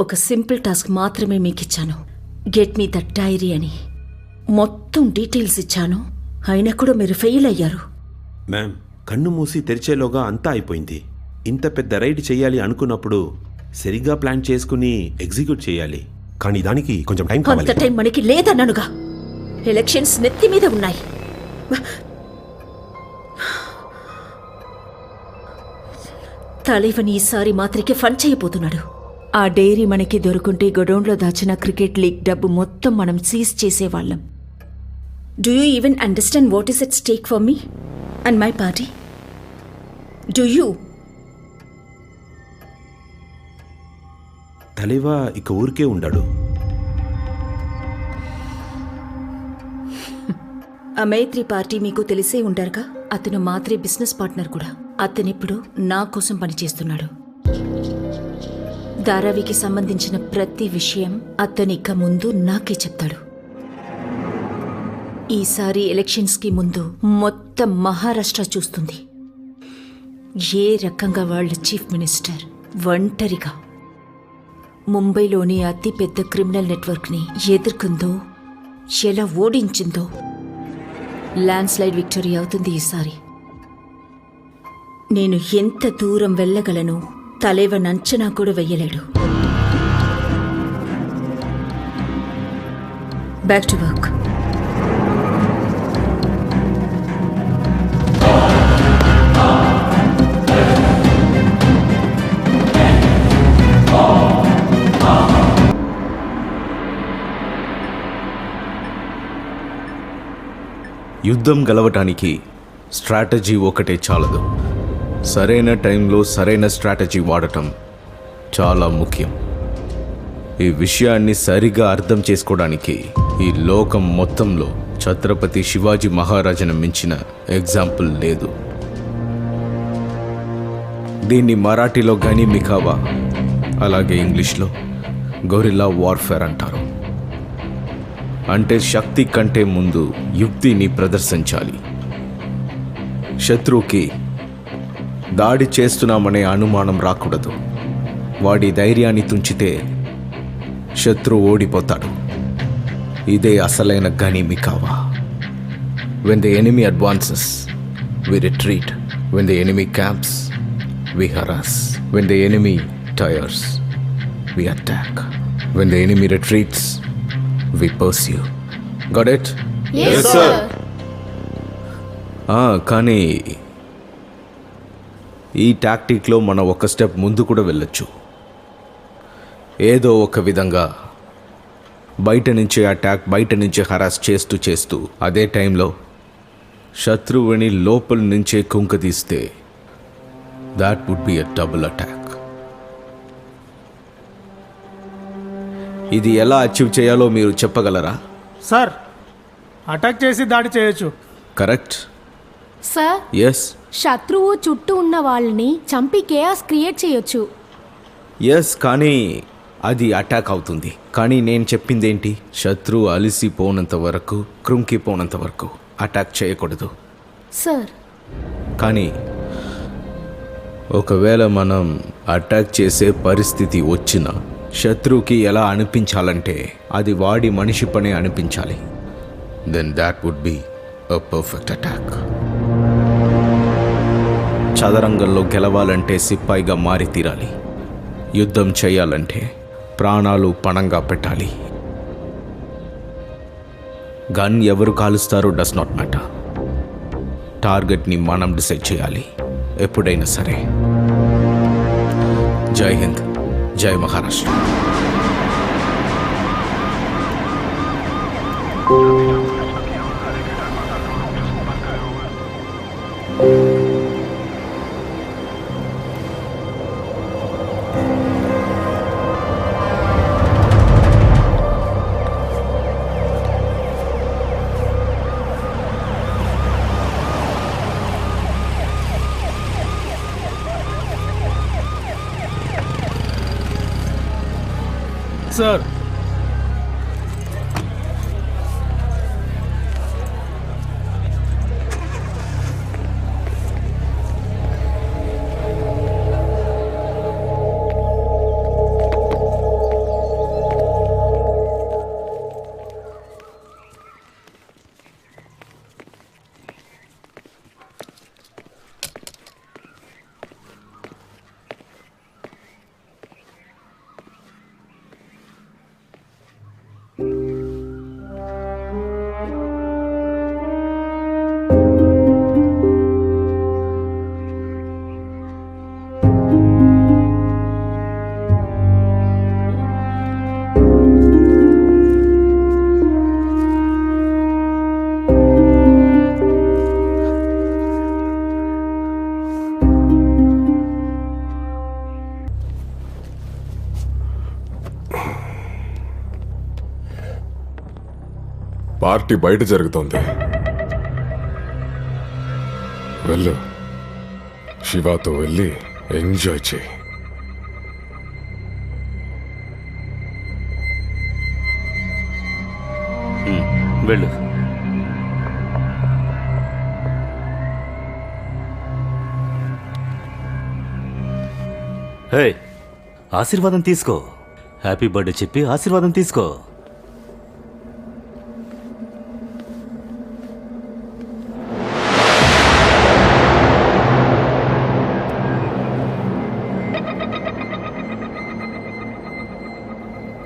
ఒక simple task మాత్రమే మీకు ఇచ్చాను. గెట్ మీ దట్ డైరీ అని మొత్తం డీటెయిల్స్ ఇచ్చాను. అయినా కూడా మీరు ఫెయిల్ అయ్యారు. మ్యామ్, కన్ను మూసి తెరిచేలోగా అంతా అయిపోయింది. ఇంత పెద్ద రైడ్ చేయాలి అనుకున్నప్పుడు సరిగ్గా ప్లాన్ చేసుకుని ఎగ్జిక్యూట్ చేయాలి. కానీ దానికి కొంచెం టైం కావాలి. అంత టైం మనకి లేదన్నానుగా. ఎలక్షన్స్ నెత్తి మీద ఉన్నాయి. తలైవని ఈసారి మాత్రకే ఫండ్ చేయబోతున్నాడు. ఆ డైరీ మనకి దొరుకుంటే గొడౌన్లో దాచిన క్రికెట్ లీగ్ డబ్బు మొత్తం మనం సీజ్ చేసేవాళ్ళం. Do you even understand what is at stake for me and my party? Do you? తలేవా ఇక ఊరికే ఉండాడు. ఆ మైత్రి పార్టీ మీకు తెలిసే ఉంటారుగా. అతను మాత్రే బిజినెస్ పార్ట్నర్ కూడా. అతనిప్పుడు నా కోసం పనిచేస్తున్నాడు. ధారావికి సంబంధించిన ప్రతి విషయం అతనిక ముందు నాకే చెప్తాడు. ఈసారి ఎలక్షన్స్కి ముందు మొత్తం మహారాష్ట్ర చూస్తుంది ఏ రకంగా వాళ్ళ చీఫ్ మినిస్టర్ ఒంటరిగా ముంబైలోని అతిపెద్ద క్రిమినల్ నెట్వర్క్ని ఎదుర్కొందో, ఎలా ఓడించిందో. ల్యాండ్ స్లైడ్ విక్టరీ అవుతుంది ఈసారి. నేను ఎంత దూరం వెళ్ళగలను తలేవన్ అంచనా కూడా వెయ్యలేడు. Back to work. యుద్ధం గెలవటానికి స్ట్రాటజీ ఒకటే చాలదు. సరైన టైంలో సరైన స్ట్రాటజీ వాడటం చాలా ముఖ్యం. ఈ విషయాన్ని సరిగా అర్థం చేసుకోవడానికి ఈ లోకం మొత్తంలో ఛత్రపతి శివాజీ మహారాజును మించిన ఎగ్జాంపుల్ లేదు. దీన్ని మరాఠీలో గని మికావా, అలాగే ఇంగ్లీష్లో గొరిల్లా వార్ఫేర్ అంటారు. అంటే శక్తి కంటే ముందు యుక్తిని ప్రదర్శించాలి. శత్రువుకి దాడి చేస్తున్నామనే అనుమానం రాకూడదు. వాడి ధైర్యాన్ని తుంచితే శత్రువు ఓడిపోతాడు. ఇదే అసలైన గని మికావా. When the enemy advances, we retreat. When the enemy camps, we harass. When the enemy tires, we attack. When the enemy retreats, we pursue. Got it? Yes, sir. కానీ ఈ టాక్టిక్లో మనం ఒక స్టెప్ ముందు కూడా వెళ్ళొచ్చు. ఏదో ఒక విధంగా బయట నుంచే అటాక్, బయట నుంచే హరాస్ చేస్తూ అదే టైంలో శత్రువుని లోపల నుంచే కుంకదీస్తే that would be a double attack. ఇది ఎలా అచీవ్ చేయాలో మీరు చెప్పగలరా? సార్, అటాక్ చేసి దాడి చేయొచ్చు. కరెక్ట్. Sir, yes. శత్రువు చుట్టూ ఉన్న వాళ్ళని చంపి కేయాస్ క్రియేట్ చేయొచ్చు. ఎస్, కానీ అది అటాక్ అవుతుంది. కానీ నేను చెప్పిందేంటి, శత్రువు అలిసిపోనంత వరకు, కృంకిపోనంత వరకు అటాక్ చేయకూడదు. సార్, కానీ ఒకవేళ మనం అటాక్ చేసే పరిస్థితి వచ్చినా శత్రువుకి ఎలా అనిపించాలంటే అది వాడి మనిషి పనే అనిపించాలి. Then that would be a perfect attack. చదరంగంలో గెలవాలంటే సిపాయిగా మారి తీరాలి. యుద్ధం చేయాలంటే ప్రాణాలు పణంగా పెట్టాలి. గన్ ఎవరు కాలుస్తారో డస్ నాట్ మ్యాటర్. టార్గెట్ని మనం డిసైడ్ చేయాలి ఎప్పుడైనా సరే. జై హింద్, జై మహారాష్ట్ర. సార్, పార్టీ బయట జరుగుతోంది. వెళ్ళు, శివాతో వెళ్ళి ఎంజాయ్ చేయి. వెళ్ళు. హే, ఆశీర్వాదం తీసుకో. హ్యాపీ బర్త్డే చెప్పి ఆశీర్వాదం తీసుకో.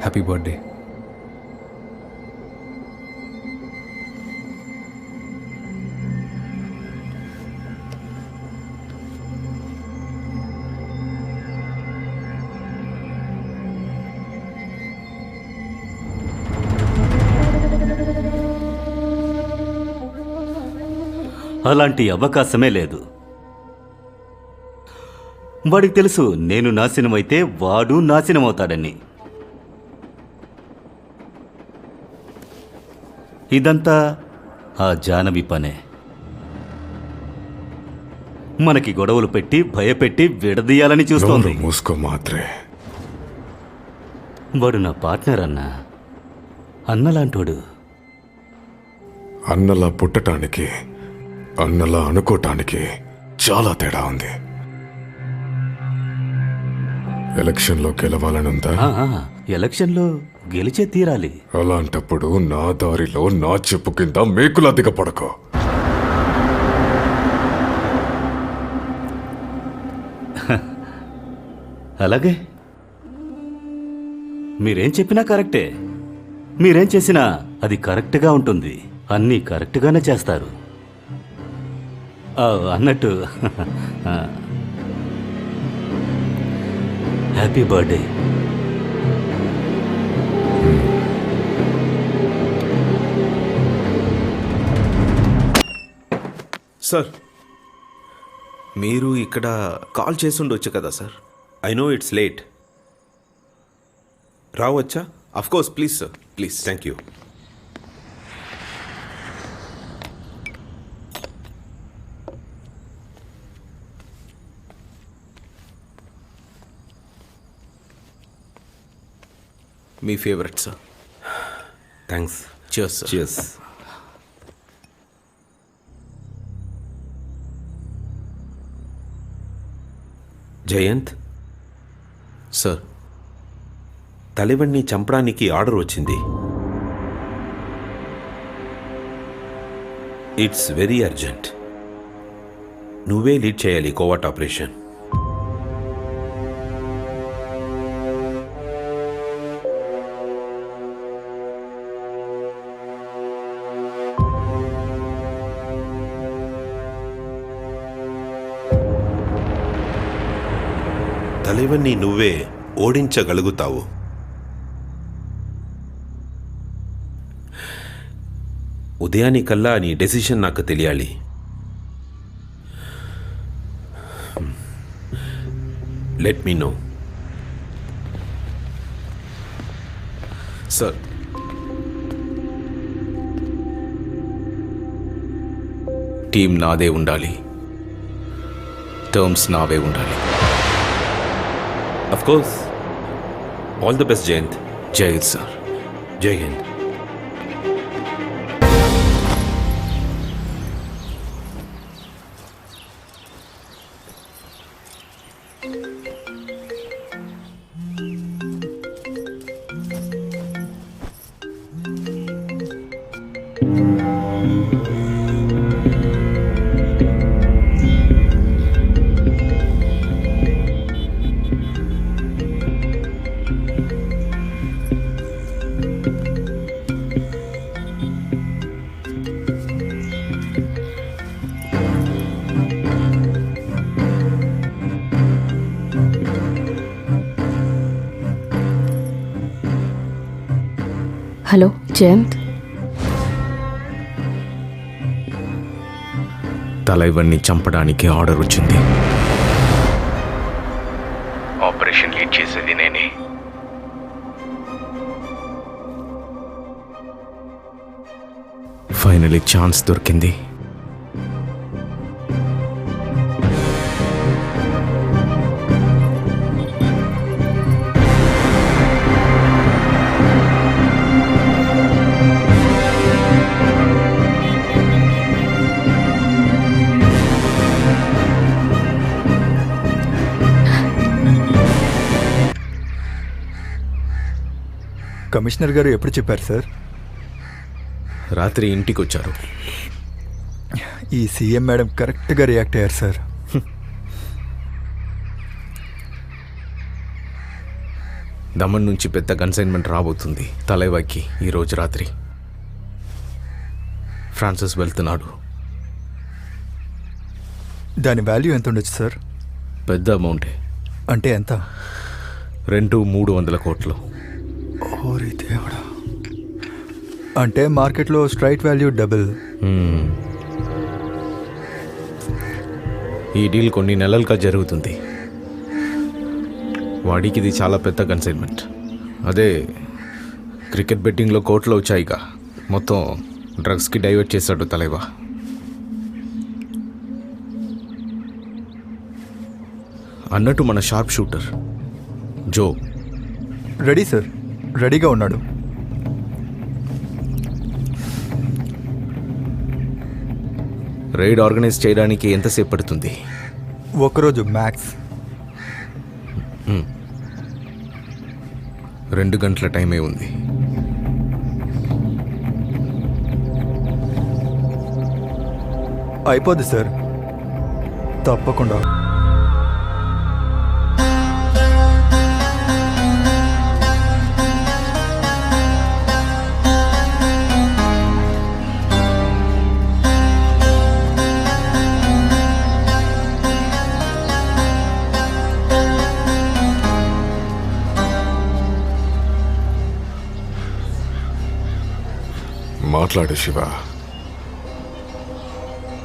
Happy birthday. అలాంటి అవకాశమే లేదు. వాడికి తెలుసు నేను నాశనమైతే వాడు నాశనమవుతాడని. ఇదంతా ఆ జానవి పనే. మనకి గొడవలు పెట్టి భయపెట్టి విడదీయాలని చూస్తోంది. నోరు మూసుకో మాత్రే. వాడు నా పార్ట్నర్ అన్నా, అన్నలాంటోడు. అన్నలా పుట్టటానికి, అన్నలా అనుకోటానికి చాలా తేడా ఉంది. ఎలక్షన్లో గెలవాలనుందా? ఎలక్షన్లో గెలిచే తీరాలి. అలాంటప్పుడు నా దారిలో నా చెప్పు కింద మేకులా దిగపడకో. అలాగే మీరేం చెప్పినా కరెక్టే. మీరేం చేసినా అది కరెక్ట్గా ఉంటుంది. అన్నీ కరెక్ట్గానే చేస్తారు. అన్నట్టు హ్యాపీ బర్త్డే. సార్, మీరు ఇక్కడ కాల్ చేసి ఉండొచ్చు కదా sir? I know it's late. రావచ్చా? Of course, please sir, please. Thank you. మీ favourite sir. Thanks. Cheers sir. Cheers. Jayant sir, తలివణ్ణి చంపడానికి ఆర్డర్ వచ్చింది. It's very urgent. నువ్వే లీడ్ చేయాలి కోవర్ట్ ఆపరేషన్. తలివణ్ణి నువ్వే ఓడించగలుగుతావు. ఉదయానికల్లా నీ డెసిషన్ నాకు తెలియాలి. Let me know. Sir, team నాదే ఉండాలి, టర్మ్స్ నావే ఉండాలి. Of course. All the best, Jayant. Jai Hind sir. Jai Hind. Hello Jayant. తలైవన్ని చంపడానికి ఆర్డర్ వచ్చింది. ఆపరేషన్ లీడ్ చేసేది నేనే. ఫైనలీ ఛాన్స్ దొరికింది. కమిషనర్ గారు ఎప్పుడు చెప్పారు సార్? రాత్రి ఇంటికి వచ్చారు. ఈ సీఎం మేడం కరెక్ట్గా రియాక్ట్ అయ్యారు సార్. దమన్ నుంచి పెద్ద కన్సైన్మెంట్ రాబోతుంది తలైవాకి ఈరోజు రాత్రి. ఫ్రాన్సిస్ వెళ్తున్నాడు. దాని వాల్యూ ఎంత ఉండొచ్చు సార్? పెద్ద అమౌంటే. అంటే ఎంత? 200-300 కోట్లు. ఓరి దేవుడా, అంటే మార్కెట్లో స్ట్రైట్ వాల్యూ డబుల్. ఈ డీల్ కొన్ని నెలలుగా జరుగుతుంది. వాడికి ఇది చాలా పెద్ద కన్సైన్మెంట్. అదే క్రికెట్ బెట్టింగ్లో కోట్లు వచ్చాయిగా, మొత్తం డ్రగ్స్కి డైవర్ట్ చేశాడు తలైవా. అన్నట్టు మన షార్ప్ షూటర్ జో రెడీ సార్, రెడీగా ఉన్నాడు. రైడ్ ఆర్గనైజ్ చేయడానికి ఎంతసేపు పడుతుంది? ఒకరోజు మ్యాక్స్. 2 గంటల టైమే ఉంది. అయిపోద్ది సార్, తప్పకుండా. మాట్లాడు శివ.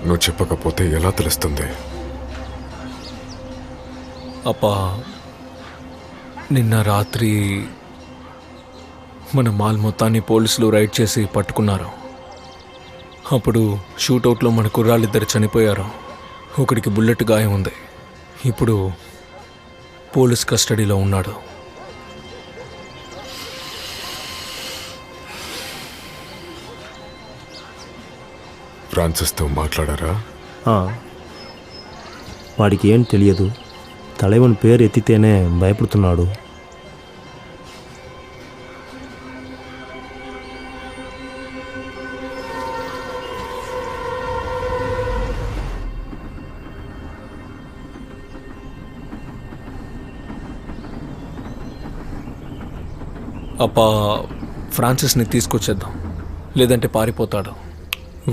నువ్వు చెప్పకపోతే ఎలా తెలుస్తుంది? అప్పా, నిన్న రాత్రి మన మాల్ మొత్తాన్ని పోలీసులు రైడ్ చేసి పట్టుకున్నారు. అప్పుడు షూటౌట్లో మన కుర్రాళ్ళిద్దరు చనిపోయారు. ఒకడికి బుల్లెట్ గాయం ఉంది. ఇప్పుడు పోలీస్ కస్టడీలో ఉన్నాడు. ఫ్రాన్సిస్తో మాట్లాడారా? వాడికి ఏం తెలియదు. తలైవన్ పేరు ఎత్తితేనే భయపడుతున్నాడు. అప్పా, ఫ్రాన్సిస్ని తీసుకొచ్చేద్దాం, లేదంటే పారిపోతాడు.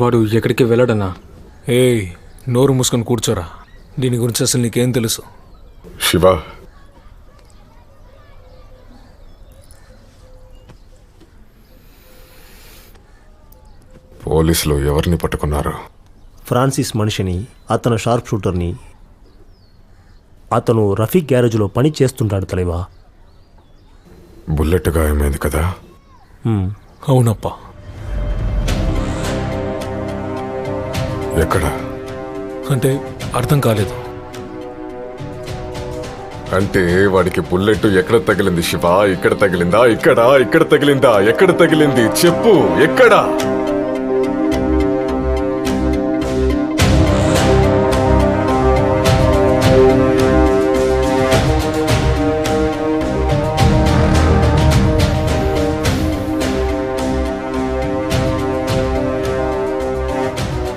వాడు ఎక్కడికి వెళ్ళడన్నా. ఏయ్, నోరు మూసుకొని కూర్చోరా. దీని గురించి అసలు నీకేం తెలుసు? శివ, పోలీసులు ఎవరిని పట్టుకున్నారు? ఫ్రాన్సిస్ మనిషిని, అతను షార్ప్ షూటర్ని. అతను రఫీక్ గ్యారేజ్లో పని చేస్తుంటాడు తలైవా. బుల్లెట్ గాయమైంది కదా? అవునప్పా. ఎక్కడ? అంటే అర్థం కాలేదు. అంటే వాడికి బుల్లెట్ ఎక్కడ తగిలింది శివ? ఇక్కడ తగిలిందా? ఇక్కడ తగిలిందా? ఎక్కడ తగిలింది చెప్పు, ఎక్కడ?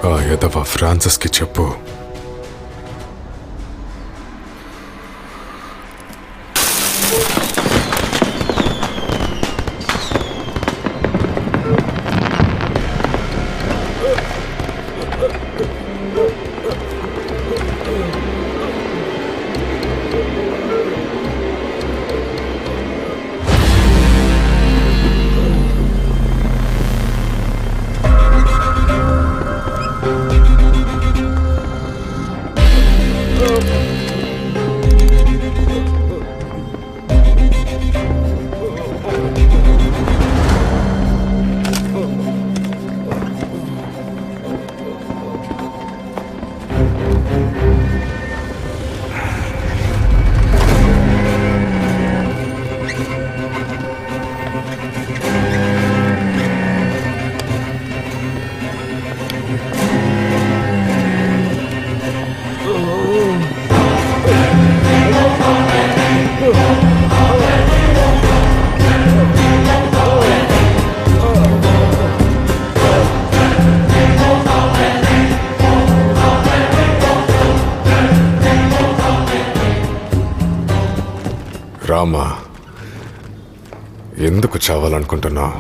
ఆ ఎదవ ఫ్రాన్సిస్కి చెప్పు. రామా, ఎందుకు చావాలనుకుంటున్నావు?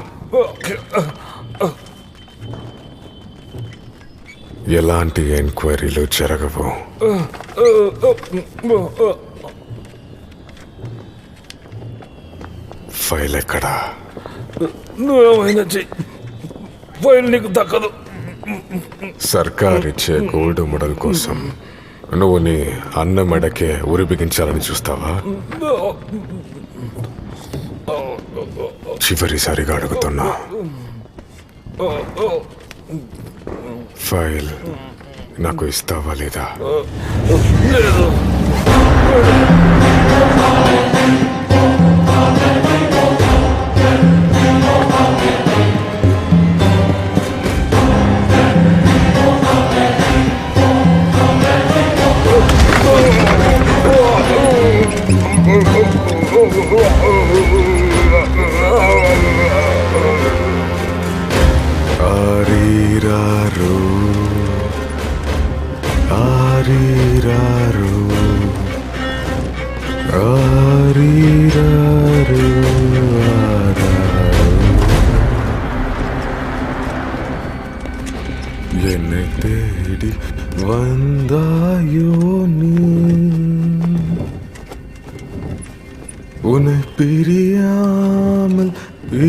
ఎలాంటి ఎంక్వైరీలు జరగవు. ఫైల్ ఎక్కడా? నువ్వేమైనా చెయ్యి, ఫైల్ నీకు దక్కదు. సర్కార్ ఇచ్చే గోల్డ్ మెడల్ కోసం నువ్వు నీ అన్న మెడకే ఉరి బిగించాలని చూస్తావా? చివరిసారిగా అడుగుతున్నా, ఫైల్ నాకు ఇస్తావా లేదా? లేదు. ఆరీరారు, ఆరీరారు, ఆరీరారు, ఆరారు. என்னை தேடி வந்தாயோ நீ, உன்னை பிரியாமல்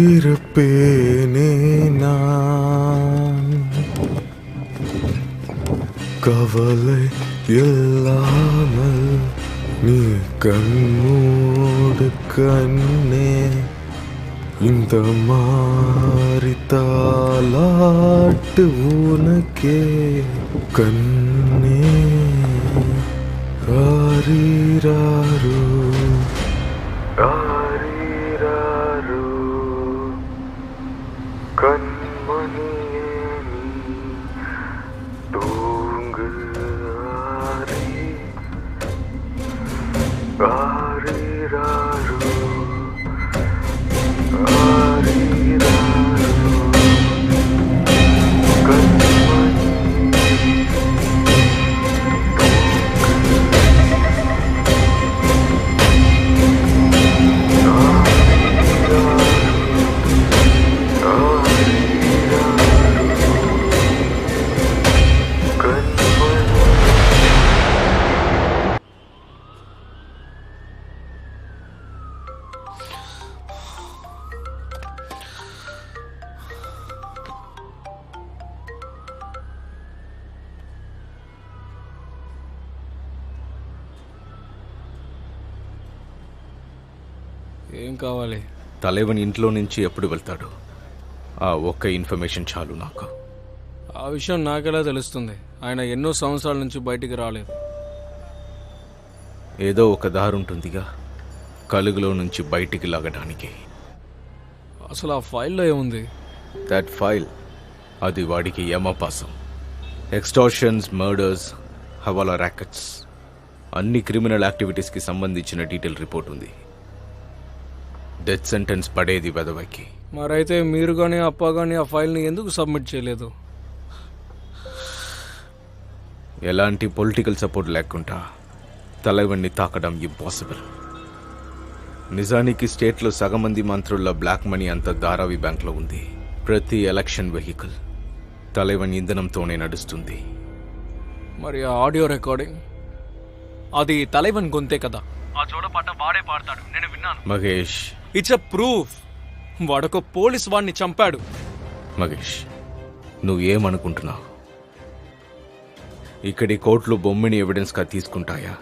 இருப்பேனே நான். கவலை இல்லாமல் நீ கண்மூடு கண்ணே, இந்த மாறி தாலாட்டு உனக்கே கண்ணே. ஆரீராரு, ஆரீராரு, கண்மணியே நீ தூங்கு. ஆரி, ஆரீராரு, ஆரீராரு, கண்மணி. ఏం కావాలి? తలైవన్ ఇంట్లో నుంచి ఎప్పుడు వెళ్తాడు? ఆ ఒక్క ఇన్ఫర్మేషన్ చాలు నాకు. ఆ విషయం నాకెలా తెలుస్తుంది? ఆయన ఎన్నో సంవత్సరాల నుంచి బయటికి రాలేదు. ఏదో ఒక దారి ఉంటుందిగా కలుగులో నుంచి బయటికి లాగడానికి. అసలు ఆ ఫైల్లో ఏముంది? దట్ ఫైల్, అది వాడికి యమపాసం. ఎక్స్టార్షన్స్, మర్డర్స్, హవాలా ర్యాకెట్స్, అన్ని క్రిమినల్ యాక్టివిటీస్కి సంబంధించిన డీటెయిల్ రిపోర్ట్ ఉంది. డెత్ సెంటెన్స్ పడేది వెదవకి. మరైతే మీరు కానీ అప్ప కానీ ఆ ఫైల్ని ఎందుకు సబ్మిట్ చేయలేదు? ఎలాంటి పొలిటికల్ సపోర్ట్ లేకుండా తలైవన్ని తాకడం ఇంపాసిబుల్. నిజానికి స్టేట్లో సగం మంది మంత్రుల బ్లాక్ మనీ అంతా ధారావి బ్యాంక్లో ఉంది. ప్రతి ఎలక్షన్ వెహికల్ తలైవన్ ఇంధనంతోనే నడుస్తుంది. మరి ఆ ఆడియో రికార్డింగ్, అది తలైవన్ గొంతే కదా? ఆ చోడపాట వాడే పాడతాడు, నేను విన్నాను. Mahesh, it's a proof. వాడొక పోలీస్ వాడిని చంపాడు. మహేష్, నువ్వేమనుకుంటున్నావు? ఇక్కడి కోర్టులు బొమ్మిని ఎవిడెన్స్గా తీసుకుంటాయా?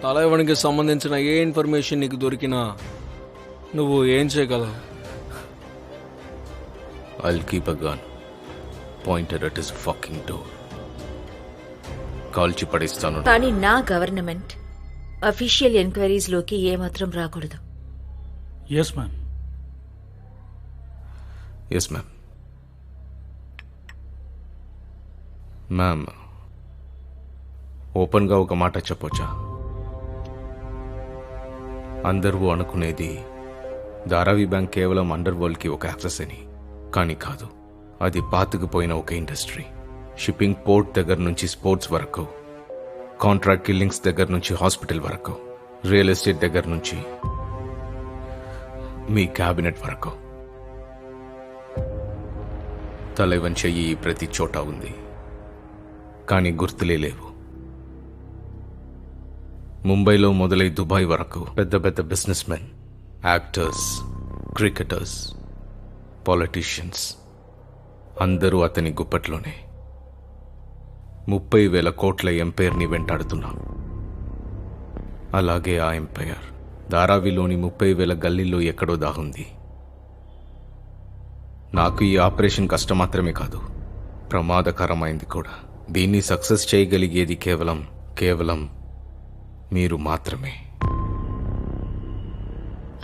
తలైవన్కి సంబంధించిన ఏ ఇన్ఫర్మేషన్ నీకు దొరికినా నువ్వు ఏం చేయగలవు? I'll keep a gun pointed at his fucking door. కాల్చి పడిస్తాను. కానీ నా గవర్నమెంట్ అఫీషియల్ ఎంక్వైరీస్లోకి ఏమాత్రం రాకూడదు. Yes ma'am. Yes ma'am. Ma'am, ఓపెన్గా ఒక మాట చెప్పొచ్చా? అందరూ అనుకునేది ధారావి బ్యాంక్ కేవలం అండర్ వరల్డ్కి ఒక యాక్సెస్ అని. కానీ కాదు, అది పాతుకుపోయిన ఒక ఇండస్ట్రీ. షిప్పింగ్ పోర్ట్ దగ్గర నుంచి స్పోర్ట్స్ వరకు, కాంట్రాక్ట్ కిల్లింగ్స్ దగ్గర నుంచి హాస్పిటల్ వరకు, రియల్ ఎస్టేట్ దగ్గర నుంచి మీ క్యాబినెట్ వరకు. తలైవన్ చెయ్యి ప్రతి చోట ఉంది, కానీ గుర్తులే లేవు. ముంబైలో మొదలై దుబాయ్ వరకు పెద్ద పెద్ద business men, actors, cricketers, politicians అందరూ అతని గుప్పట్లోనే 30,000 కోట్ల ఎంపైర్ని వెంటాడుతున్నాం. అలాగే ఆ ఎంపైర్ ధారావిలోని 30,000 గల్లీల్లో ఎక్కడో దాగుంది. నాకు ఈ ఆపరేషన్ కష్టం మాత్రమే కాదు, ప్రమాదకరమైంది కూడా. దీన్ని సక్సెస్ చేయగలిగేది కేవలం మీరు మాత్రమే.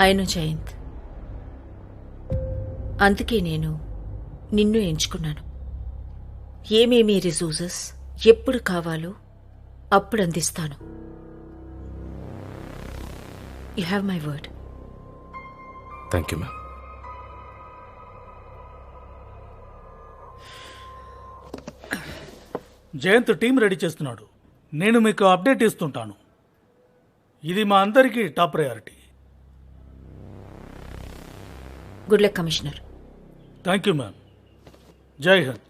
అయిను జయంత్, అందుకే నేను నిన్ను ఎంచుకున్నాను. ఏమేమి రిసోర్సెస్ ఎప్పుడు కావాలో అప్పుడు అందిస్తాను. You have my word. Thank you ma'am. Jayanth team ready చేస్తున్నాడు. నేను మీకు అప్డేట్ ఇస్తుంటాను. ఇది మా అందరికీ top priority. Good luck commissioner. Thank you ma'am. జై హింద్.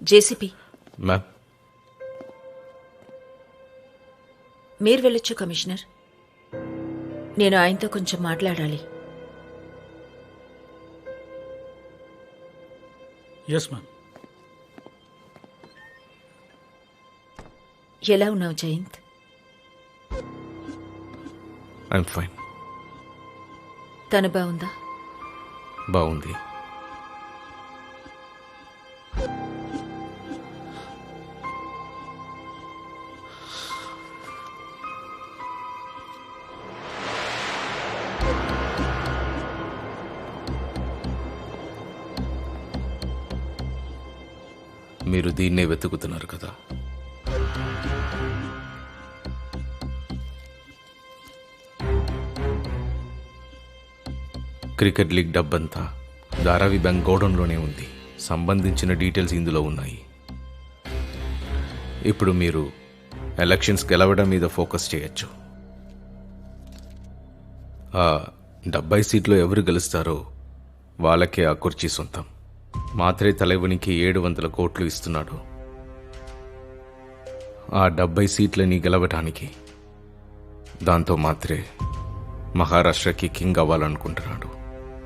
JCP ma'am. మీరు వెళ్ళొచ్చు కమిషనర్. నేను ఆయనతో కొంచెం మాట్లాడాలి. Yes ma'am. ఎలా ఉన్నావు జయంత్? I'm fine. తను బాగుందా? బాగుంది. మీరు దీన్నే వెతుకుతున్నారు కదా? క్రికెట్ లీగ్ డబ్బంతా ధారావి బ్యాంక్ గోడౌన్లోనే ఉంది. సంబంధించిన డీటెయిల్స్ ఇందులో ఉన్నాయి. ఇప్పుడు మీరు ఎలక్షన్స్ గెలవడం మీద ఫోకస్ చేయొచ్చు. ఆ 70 సీట్లో ఎవరు గెలుస్తారో వాళ్ళకే ఆ కుర్చీ సొంతం. మాత్రే తలైవనికి 700 కోట్లు ఇస్తున్నాడు. ఆ 70 సీట్లని గెలవటానికి. దాంతో మాత్రే మహారాష్ట్రకి కింగ్ అవ్వాలనుకుంటున్నాడు.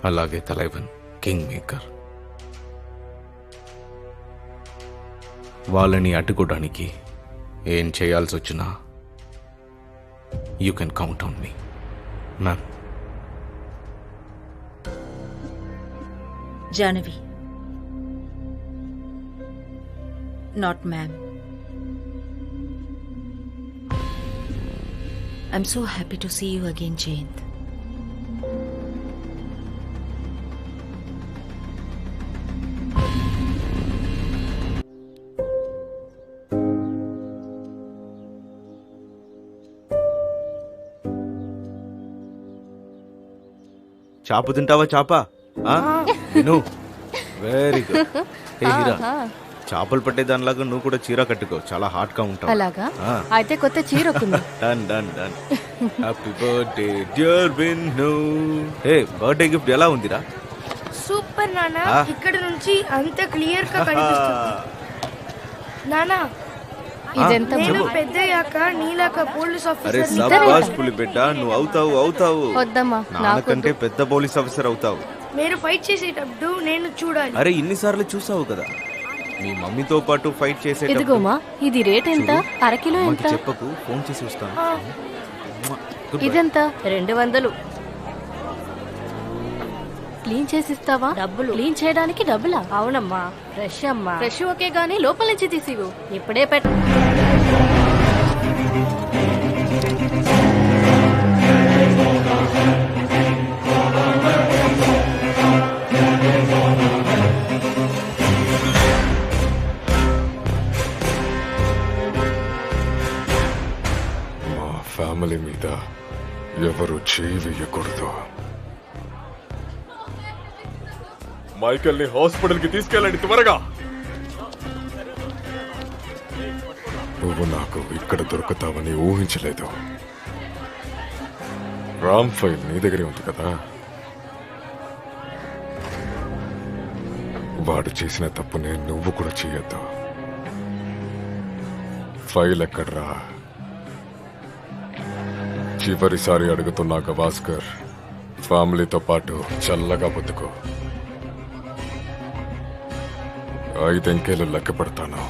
అలాగే తలైవన్ కింగ్ మేకర్. వాళ్ళని అడ్డుకోవడానికి ఏం చేయాల్సి వచ్చినా you can count on me ma'am. Jahnavi, not ma'am. I'm so happy to see you again, Jayant. చాప తింటావా? చాప విను. Very good. హే హీరా, చేపలు పట్టే దానిలాగా నువ్వు కూడా చీర కట్టుకో, చాలా హాట్ గా ఉంటావు. అలాగా? అయితే కొత్త చీర done done done. Happy birthday dear Vinnu. Hey, birthday gift ఎలా ఉందిరా? సూపర్ నానా. ఇక్కడ నుంచి అంత క్లియర్ గా కనిపిస్తుంది నానా. నేను పెద్దయ్యాక నీలాక పోలీస్ అరే ఆఫీసర్. సబ్బాస్ పులిబిడ్డ, నువ్వు అవుతావు. వద్దమ్మా, నాకంటే పెద్ద పోలీస్ ఆఫీసర్ అవుతావు. మీరు ఫైట్ చేసేటప్పుడు నేను చూడాలి. అరే ఇన్నిసార్లు చూసావు కదా, మీ మమ్మీతో పాటు ఫైట్ చేసేటప్పుడు. ఇదిగోమా, ఇది రేట్ ఎంత? అరకిలో ఎంత? చెప్పకు, ఫోన్ చేసి వస్తాను. ఇదెంత? 200. క్లీన్ చేసిస్తావా? డబ్బులు క్లీన్ చేయడానికి డబ్బులా? అవునమ్మా. ఫ్రెష్ అమ్మా. ఫ్రెష్ ఓకే గానీ లోపల నుంచి తీసివు. ఇప్పుడే పెట్ట. మా ఫ్యామిలీ మీద ఎవరు చేయి వేయకూడదు. మైకేల్ ని హాస్పిటల్ కి తీసుకెళ్ళండి త్వరగా. నువ్వు నాకు ఇక్కడ దొరుకుతావని ఊహించలేదు. రామ్ ఫైల్ నీ దగ్గరే ఉంది కదా. వాడు చేసిన తప్పునే నువ్వు కూడా చేయొద్దు. ఫైల్ ఎక్కడ్రా? చివరిసారి అడుగుతున్నా గవాస్కర్, ఫ్యామిలీతో పాటు చల్లగా బతుకు. 5 అంకెలు లెక్క పెడతాను.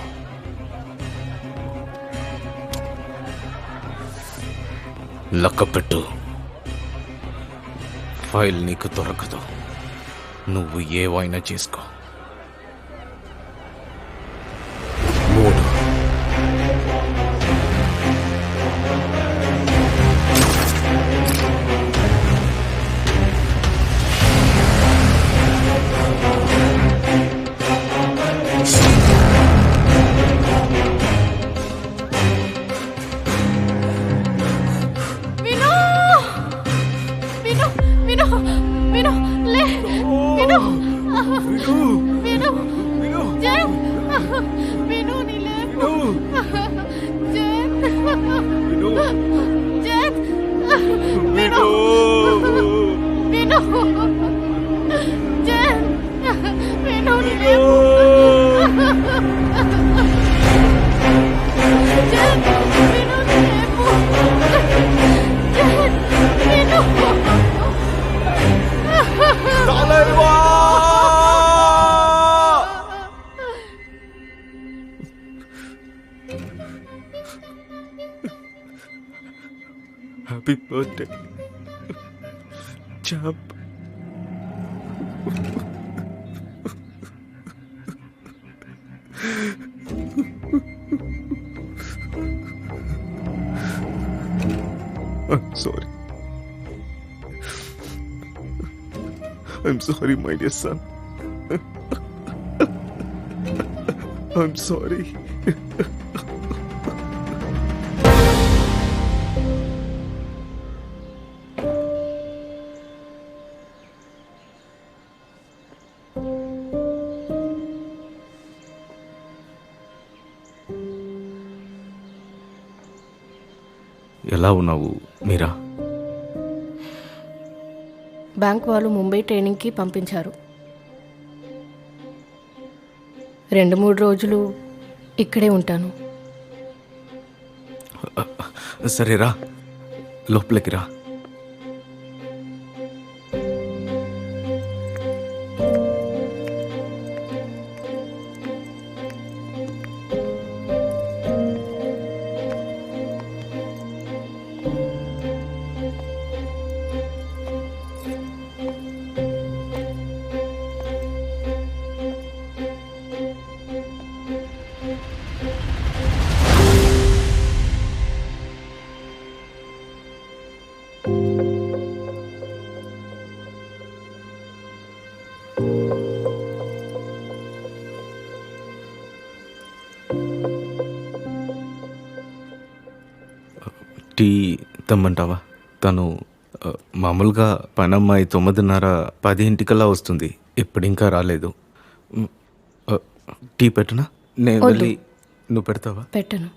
లక్కపెట్టు. ఫైల్ నీకు దొరకదు. నువ్వు ఏవైనా చేసుకో. 3. Happy birthday, champ. I'm sorry. I'm sorry, my dear son. I'm sorry. ఎలా ఉన్నావు మీరా? బ్యాంక్ వాళ్ళు ముంబై ట్రైనింగ్కి పంపించారు. 2-3 రోజులు ఇక్కడే ఉంటాను. సరే రా, లోపలికి రా. టీ తెమ్మంటావా? తను మామూలుగా పనమ్మాయి 9:30-10 వస్తుంది. ఇప్పుడు ఇంకా రాలేదు. టీ పెట్టనా? నేను వెళ్ళి నువ్వు పెడతావా? పెట్టను.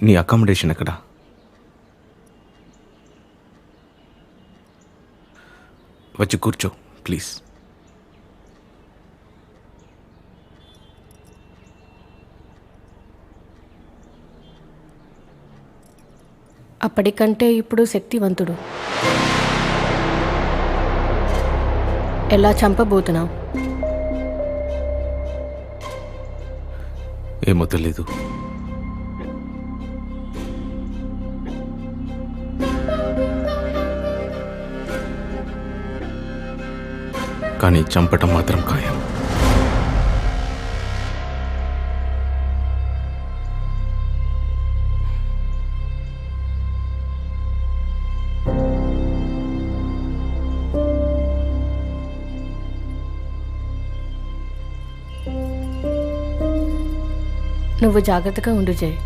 నీ అకామిడేషన్ ఎక్కడ? వచ్చి కూర్చో ప్లీజ్. అప్పటికంటే ఇప్పుడు శక్తివంతుడు. ఎలా చంపబోతున్నావు? ఏమో తెలీదు. కానీ చంపటం మాత్రం ఖాయం. నువ్వు జాగ్రత్తగా ఉండు జయ్.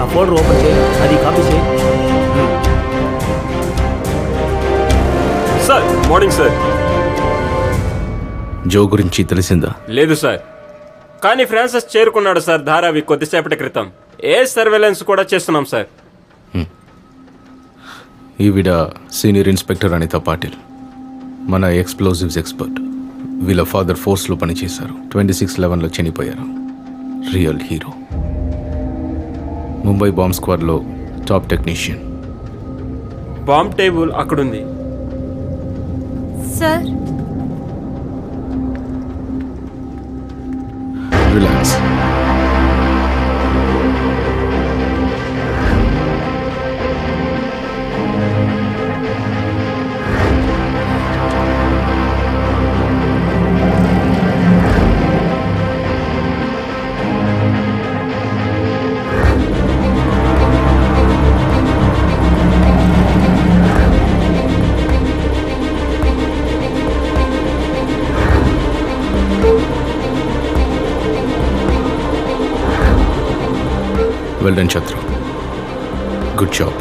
ఆ ఫోల్డర్ ఓపెన్ చేయి, అది కాపీ చేయి. Sir morning sir. జో గురించి తెలిసిందా? లేదు సార్, కానీ ఫ్రాన్సిస్ చేరుకున్నాడు సార్ ధారావి కొద్దిసేపటి క్రితం. ఏ సర్వేలెన్స్ కూడా చేస్తున్నాం సార్. ఈవిడ సీనియర్ ఇన్స్పెక్టర్ అనిత పాటిల్, మన ఎక్స్ప్లోజివ్స్ ఎక్స్పర్ట్. వీళ్ళ ఫాదర్ ఫోర్స్లో పనిచేశారు. 26/11లో చనిపోయారు. Real hero. ముంబై బాంబ్ స్క్వాడ్లో టాప్ టెక్నీషియన్. బాంబ్ టేబుల్ అక్కడుంది sir. Relax. Well done, Chatru. Good job.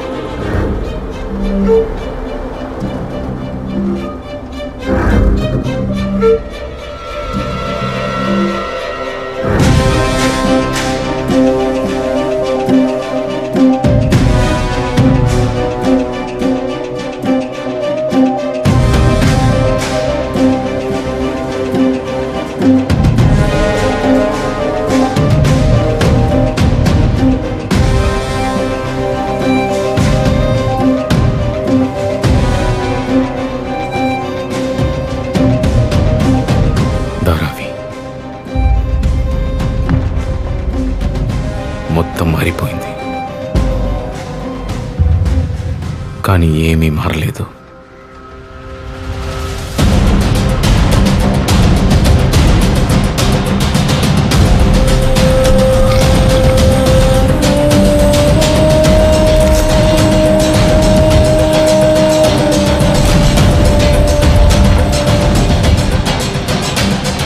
మొత్తం మారిపోయింది, కానీ ఏమీ మారలేదు.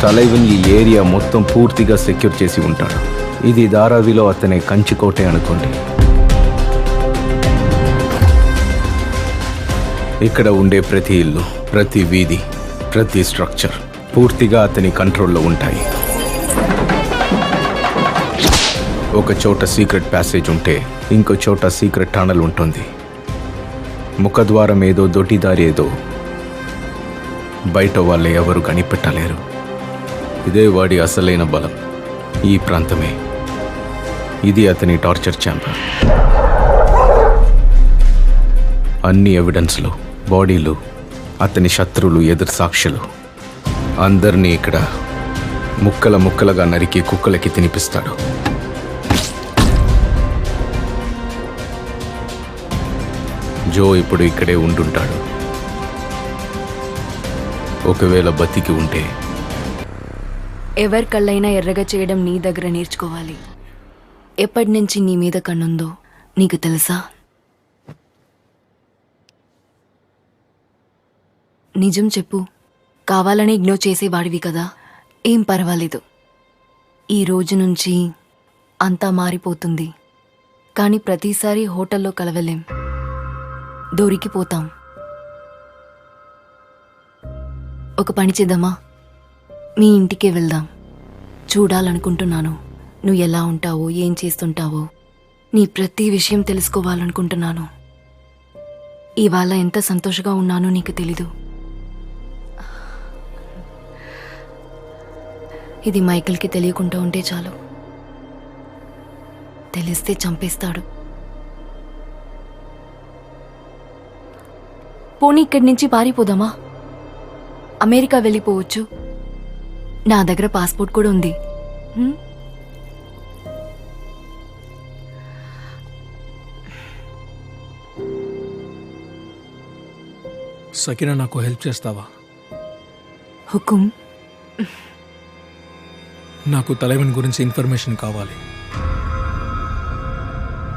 తలైవన్ ఈ ఏరియా మొత్తం పూర్తిగా సెక్యూర్ చేసి ఉంటాడు. ఇది ధారావిలో అతని కంచుకోటే అనుకోండి. ఇక్కడ ఉండే ప్రతి ఇల్లు, ప్రతి వీధి, ప్రతి స్ట్రక్చర్ పూర్తిగా అతని కంట్రోల్లో ఉంటాయి. ఒక చోట సీక్రెట్ ప్యాసేజ్ ఉంటే ఇంకో చోట సీక్రెట్ టనల్ ఉంటుంది. ముఖద్వారం ఏదో, దొడ్డిదారి ఏదో బయట వాళ్ళు ఎవరు కనిపెట్టలేరు. ఇదే వాడి అసలైన బలం. ఈ ప్రాంతమే. ఇది అతని టార్చర్ ఛాంబర్. అన్ని ఎవిడెన్స్లు, బాడీలు, అతని శత్రువులు, ఎదురు సాక్షులు అందరినీ ఇక్కడ ముక్కల ముక్కలుగా నరికి కుక్కలకి తినిపిస్తాడు. జో ఇప్పుడు ఇక్కడే ఉండుంటాడు. ఒకవేళ బతికి ఉంటే. ఎవరి కళ్ళైనా ఎర్రగా చేయడం నీ దగ్గర నేర్చుకోవాలి. ఎప్పటి నుంచి నీ మీద కన్నుందో నీకు తెలుసా? నిజం చెప్పు. కావాలని ఇగ్నోర్ చేసేవాడివి కదా. ఏం పర్వాలేదు. ఈ రోజు నుంచి అంతా మారిపోతుంది. కానీ ప్రతిసారి హోటల్లో కలవలేం, దొరికిపోతాం. ఒక పని చేద్దామా? మీ ఇంటికే వెళ్దాం. చూడాలనుకుంటున్నాను నువ్వు ఎలా ఉంటావో, ఏం చేస్తుంటావో. నీ ప్రతి విషయం తెలుసుకోవాలనుకుంటున్నాను. ఇవాళ ఎంత సంతోషంగా ఉన్నానో నీకు తెలీదు. ఇది మైకేల్కి తెలియకుండా ఉంటే చాలు. తెలిస్తే చంపేస్తాడు. పోనీ ఇక్కడి నుంచి పారిపోదామా? అమెరికా వెళ్ళిపోవచ్చు. నా దగ్గర పాస్పోర్ట్ కూడా ఉంది. సకినా నాకు హెల్ప్ చేస్తావా? హుకుం. నాకు తలైవన్ గురించి ఇన్ఫర్మేషన్ కావాలి.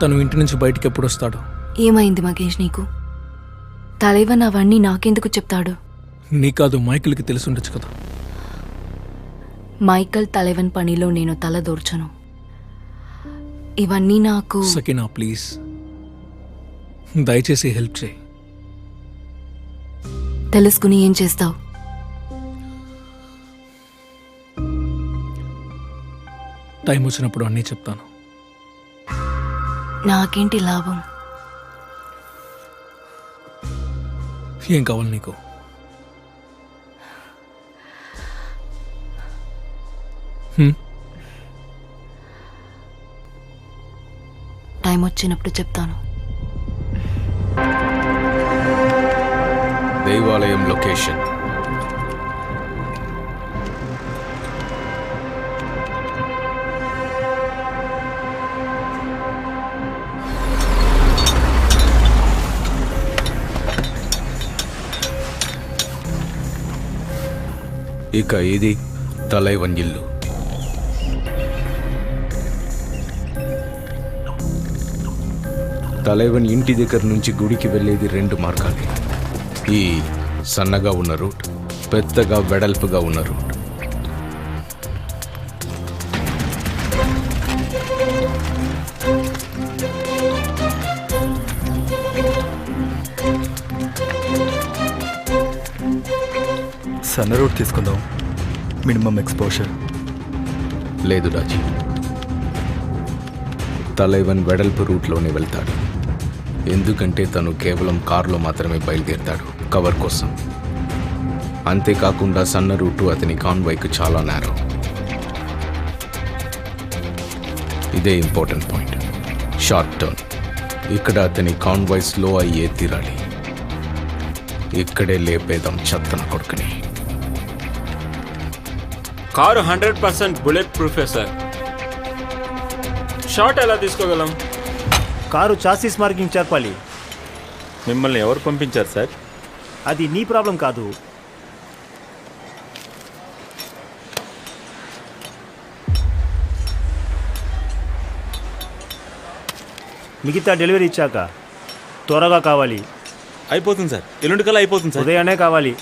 తను ఇంటి నుంచి బయటికి ఎప్పుడు వస్తాడు? ఏమైంది మగేష్ నీకు? తలైవన్ అవన్నీ నాకెందుకు చెప్తాడు? నీ కాదు, మైకిల్కి తెలిసుండొచ్చు కదా. మైకల్ తలైవన్ పనిలో నేను తల దూర్చను. ఇవన్నీ నాకు... సకినా ప్లీజ్, దయచేసి హెల్ప్ చేయి. తెలుసుకుని ఏం చేస్తావు? టైం వచ్చినప్పుడు అన్నీ చెప్తాను. నాకేంటి లాభం? ఏం కావాలి నీకు? టైం వచ్చినప్పుడు చెప్తాను. దేవాలయం లొకేషన్. ఇక ఇది తలైవన్ ఇల్లు. తలైవన్ ఇంటి దగ్గర నుంచి గుడికి వెళ్ళేది 2 మార్గాలే. ఈ సన్నగా ఉన్న రూట్, పెద్దగా వెడల్పుగా ఉన్న రూట్. సన్న రూట్ తీసుకుందాం, మినిమం ఎక్స్పోజర్. లేదు రాజీ, తలైవన్ వెడల్పు రూట్లోనే వెళ్తాడు. ఎందుకంటే తను కేవలం కారులో మాత్రమే బయలుదేరుతాడు, కవర్ కోసం. అంతేకాకుండా సన్న రూటు అతని కాన్వాయ్కు చాలా నేరో. ఇదే ఇంపార్టెంట్ పాయింట్. Short turn. ఇక్కడ అతని కాన్వాయ్ స్లో అయ్యే తీరాలి. ఇక్కడే లేపేదాం చెత్తన కొడుకుని. కారు 100% బుల్లెట్ ప్రూఫే సార్. షార్ట్ ఎలా తీసుకోగలం? కారు చాసిస్ మార్కింగ్ చెప్పాలి. మిమ్మల్ని ఎవరు పంపించారు సార్? అది నీ ప్రాబ్లం కాదు. మిగతా డెలివరీ ఇచ్చాక త్వరగా కావాలి. అయిపోతుంది సార్, ఎల్లుండి కల్లా అయిపోతుంది సార్. ఉదయాన్నే కావాలి.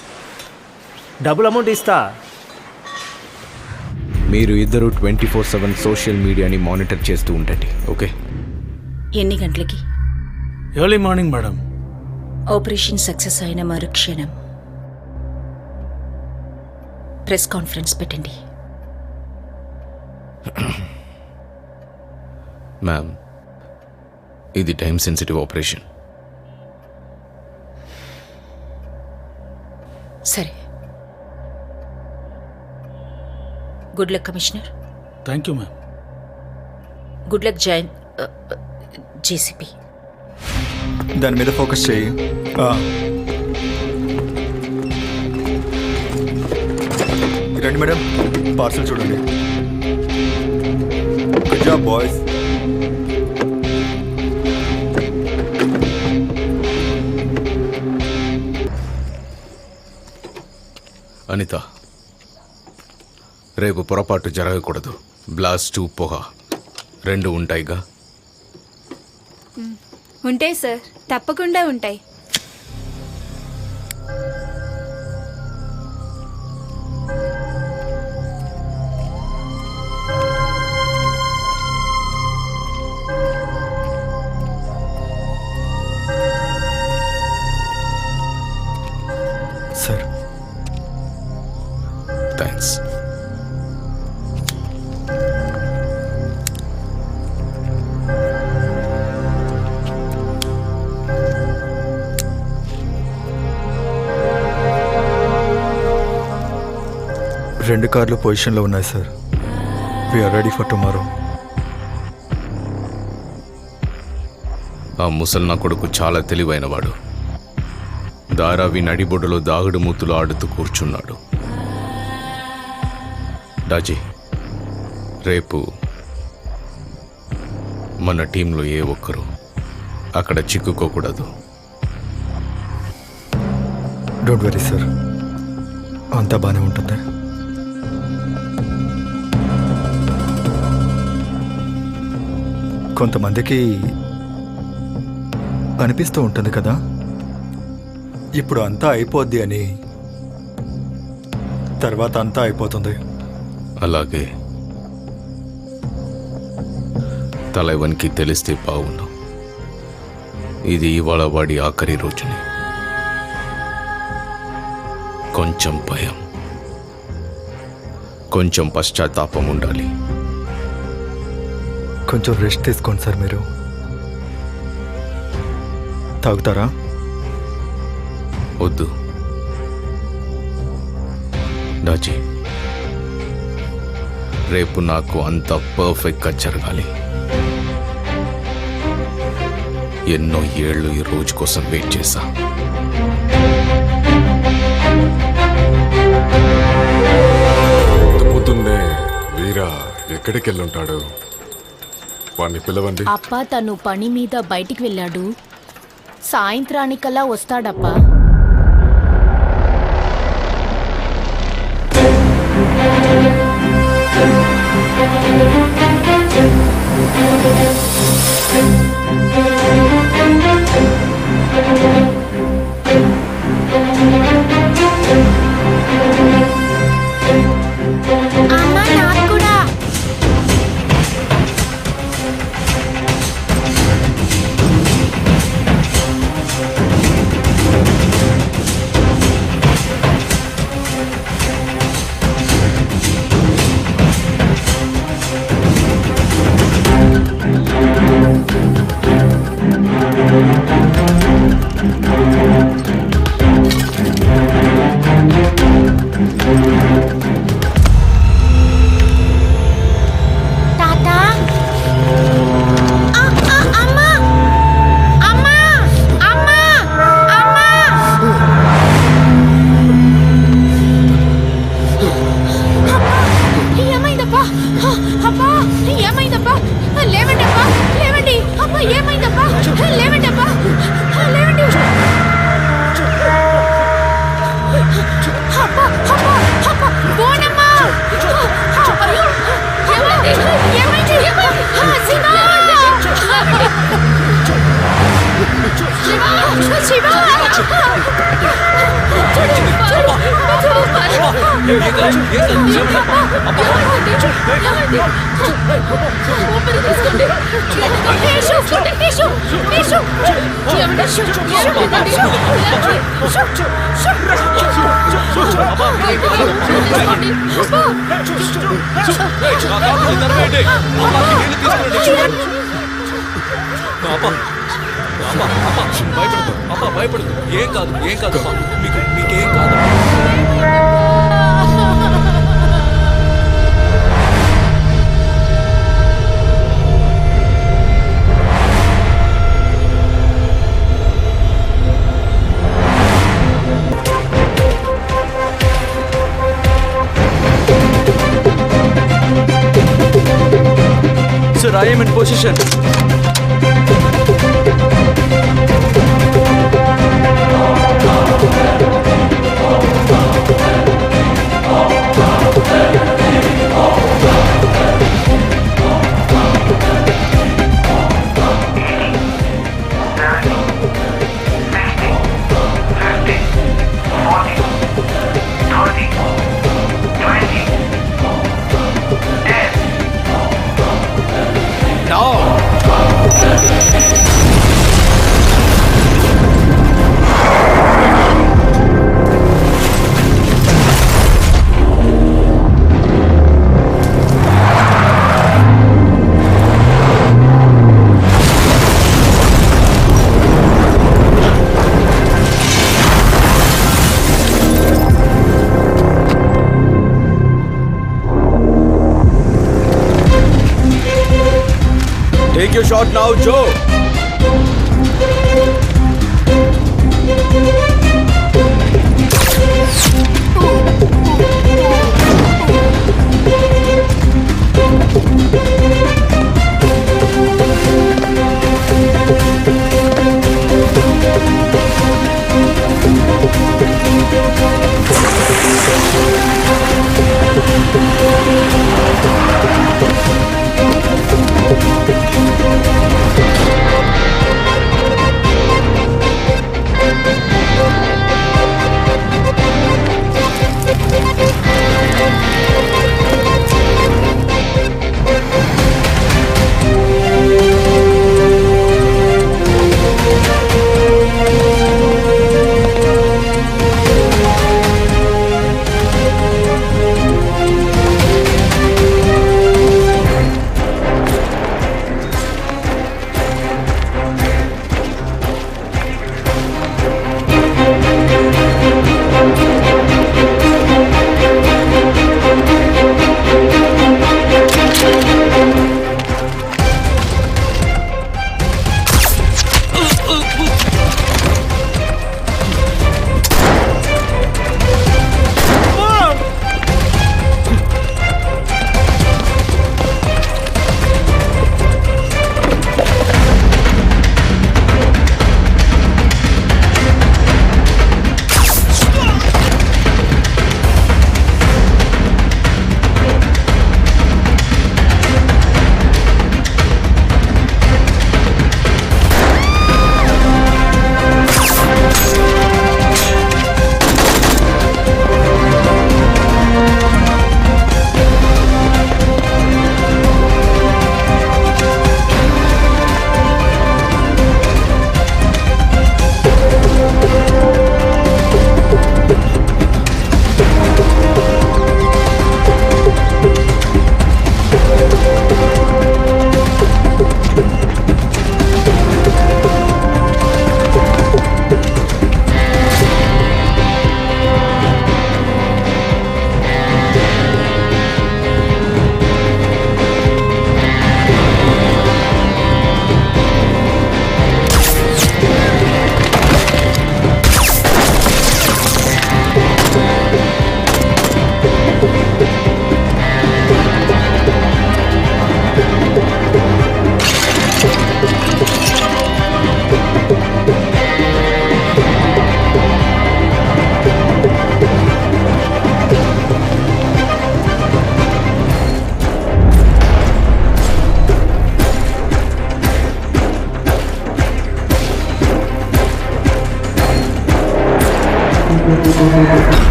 డబుల్ అమౌంట్ ఇస్తా. మీరు ఇద్దరు 24/7 సోషల్ మీడియాని మానిటర్ చేస్తూ ఉండండి, ఓకే? ఎన్ని గంటలకి? Early morning madam. Operation success అయిన మరుక్షణం ప్రెస్ కాన్ఫరెన్స్ పెట్టండి. మ్యామ్, ఇది టైం సెన్సిటివ్ ఆపరేషన్. సరే. Good luck commissioner. Thank you ma'am. Good luck Jain JCP. దాని మీద ఫోకస్ చేయి. రండి మేడం, పార్సల్ చూడండి. Good job boys. అనిత, రేపు పొరపాటు జరగకూడదు. బ్లాస్టు, పొగ 2 ఉంటాయిగా? ఉంటాయి సార్, తప్పకుండా ఉంటాయి. Sir, thanks. రెండు కార్లు పొజిషన్లో ఉన్నాయి sir. We're ready for tomorrow. ఆ ముసల్నా కొడుకు చాలా తెలివైనవాడు. దారావి నడిబొడ్డులో దాగుడు మూతులు ఆడుతూ కూర్చున్నాడు. రాజీ, రేపు మన టీంలో ఏ ఒక్కరూ అక్కడ చిక్కుకోకూడదు. డోంట్ వరీ సార్, అంతా బాగానే ఉంటుంది. కొంతమందికి అనిపిస్తూ ఉంటుంది కదా, ఇప్పుడు అంతా అయిపోద్ది అని. తర్వాత అంతా అయిపోతుంది. అలాగే తలైవన్కి తెలిస్తే బాగుండు. ఇది ఇవాళ వాడి ఆఖరి రోజుని. కొంచెం భయం, కొంచెం పశ్చాత్తాపం ఉండాలి. కొంచెం రెస్ట్ తీసుకోండి సార్. మీరు తాగుతారా? వద్దు రాజీ, రేపు నాకు అంత పర్ఫెక్ట్గా జరగాలి. ఎన్నో ఏళ్ళు ఈ రోజు కోసం వెయిట్ చేశా. పొద్దున్నే వీరా ఎక్కడికి వెళ్ళుంటాడు? వాడిని పిలవండి. అప్ప తను పని మీద బయటికి వెళ్ళాడు. సాయంత్రానికల్లా వస్తాడప్పా. అమ్మ నాకు కూడా. భయపడదు, ఏం కాదు, ఏం కాదు, మీకేం కాదు. Sir, I am in position. Take your shot now, Joe.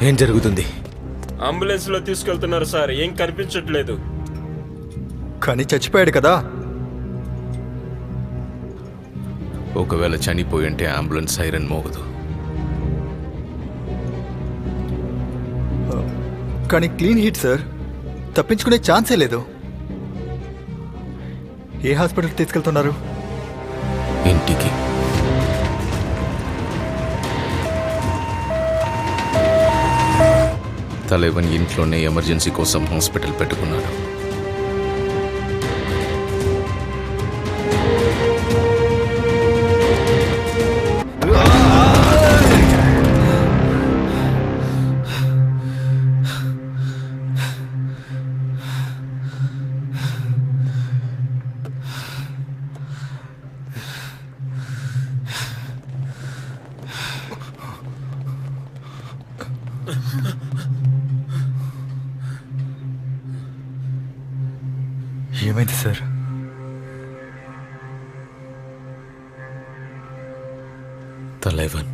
ఏం జరుగుతుంది? అంబులెన్స్ లో తీసుకెళ్తున్నారు సార్, ఏం కనిపించట్లేదు. కానీ చచ్చిపోయాడు కదా. ఒకవేళ చనిపోయి ఉంటే అంబులెన్స్ సైరన్ మోగదు. కానీ క్లీన్ హిట్ సార్, తప్పించుకునే ఛాన్సే లేదు. ఏ హాస్పిటల్కి తీసుకెళ్తున్నారు? ఇంటికి. తలైవన్ ఇంట్లోనే ఎమర్జెన్సీ కోసం హాస్పిటల్ పెట్టుకున్నాడు. ఏమైంది సార్? తలైవన్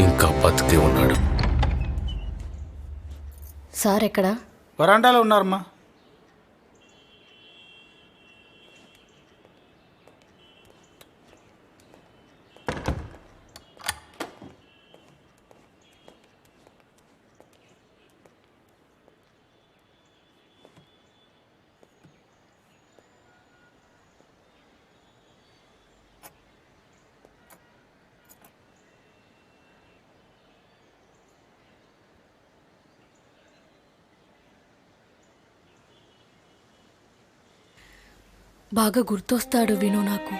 ఇంకా బతికే ఉన్నాడు. సార్ ఎక్కడా? వరాండాలో ఉన్నారమ్మా. బాగా గుర్తొస్తాడు విను. నాకు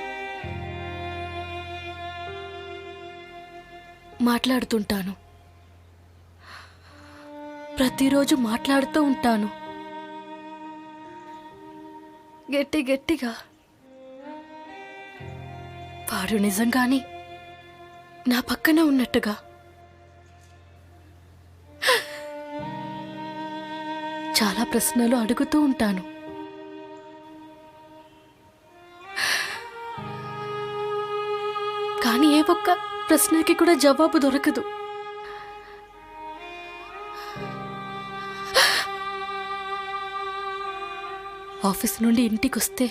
మాట్లాడుతుంటాను, ప్రతిరోజు మాట్లాడుతూ ఉంటాను గట్టి గట్టిగా. వాడు నిజంగానే నా పక్కన ఉన్నట్టుగా. చాలా ప్రశ్నలు అడుగుతూ ఉంటాను. కానీ ఏ ఒక్క ప్రశ్నకి కూడా జవాబు దొరకదు. ఆఫీస్ నుండి ఇంటికి వస్తే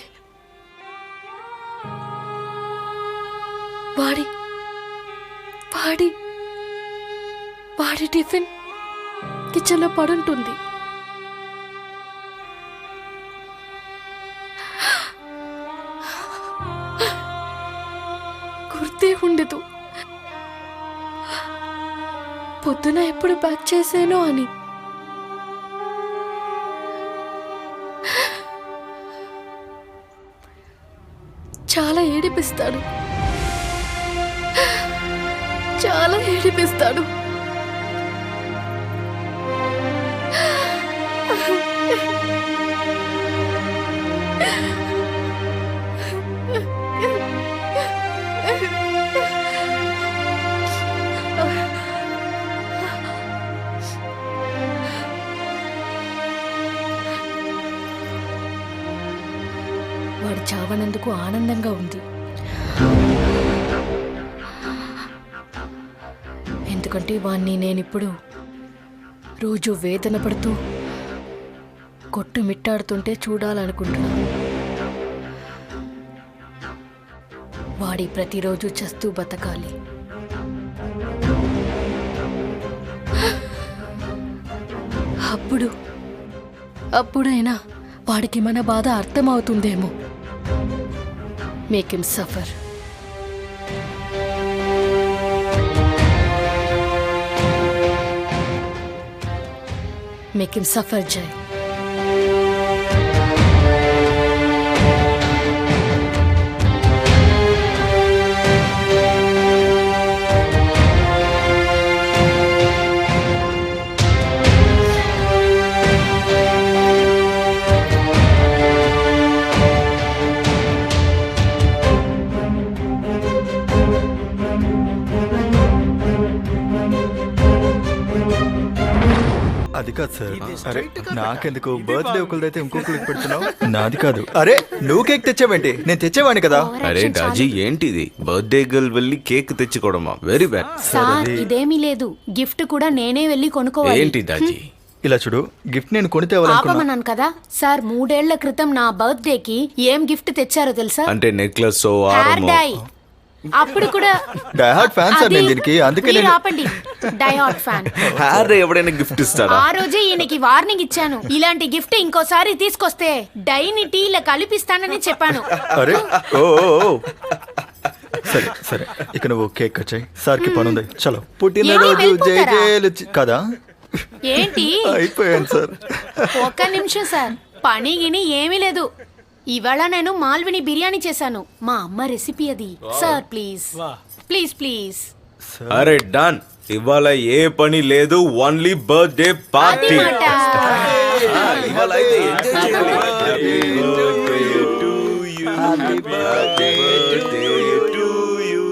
వాడి వాడి వాడి టిఫిన్ కిచెన్లో పడుంటుంది. గుర్తే ఉండదు పొద్దున ఎప్పుడు ప్యాక్ చేసానో అని. చాలా ఏడిపిస్తాడు, చాలా ఏడిపిస్తాడు. వాడు చావనందుకు ఆనందంగా ఉంది. ఎందుకంటే వాణ్ణి నేనిప్పుడు రోజు వేదన పడుతూ కొట్టుమిట్టాడుతుంటే చూడాలనుకుంటున్నాను. వాడి ప్రతిరోజు చస్తూ బతకాలి. అప్పుడైనా వాడికి మన బాధ అర్థమవుతుందేమో. Make him suffer. Make him suffer Jai. అది కాదు సార్. అరే నాకెందుకు బర్త్డే ఒకరిదైతే ఇంకొకరికి పెడుతున్నావు? నాది కాదు. అరే నువ్వు కేక్ తెచ్చావేంటి? నేను తెచ్చేవాడిని కదా. అరే డాజీ ఏంటిది? బర్త్డే గర్ల్ వెళ్ళి కేక్ తెచ్చుకోవడమా? Very bad. సార్ ఇదేమీ లేదు, గిఫ్ట్ కూడా నేనే వెళ్ళి కొనుక్కోవాలి. ఏంటి డాజీ? ఇలా చూడు, గిఫ్ట్ నేను కొనితే ఆపమన్నాను కదా సార్. 3 ఏళ్ల క్రితం నా బర్త్డేకి ఏం గిఫ్ట్ తెచ్చారో తెలుసా? అంటే నెక్లెస్, హెయిర్ డై. అప్పుడు కూడా డైహార్డ్ ఫ్యాన్ సార్ నేను దీనికి. అందుకే మీరు ఆపండి. Diehard fan. హెయిర్ డై ఎవరైనా గిఫ్ట్ ఇస్తారా? ఆ రోజే ఈయనకి వార్నింగ్ ఇచ్చాను, ఇలాంటి గిఫ్ట్ ఇంకోసారి తీసుకొస్తే డైని టీలో కలిపిస్తానని చెప్పాను. అరే ఓ సరే సరే ఇక నువ్వు కేక్ కట్ చేయి. సార్కి పని ఉంది. చలో. పుట్టినరోజు ఏమి వెళ్ళిపోతారా? జయలు కదా. ఏంటి అయిపోయాను సార్. ఒక్క నిమిషం సార్, పని గిని ఏమీ లేదు. ఇవాళ నేను మాల్విని బిర్యానీ చేశాను. మా అమ్మ రెసిపీ అది. Sir please please please. అరే డన్. ఇవాళ ఏ పని లేదు, ఓన్లీ బర్త్డే పార్టీ. ఇవాళ అయితే ఎంజాయ్ చేయాలి. Happy birthday to you.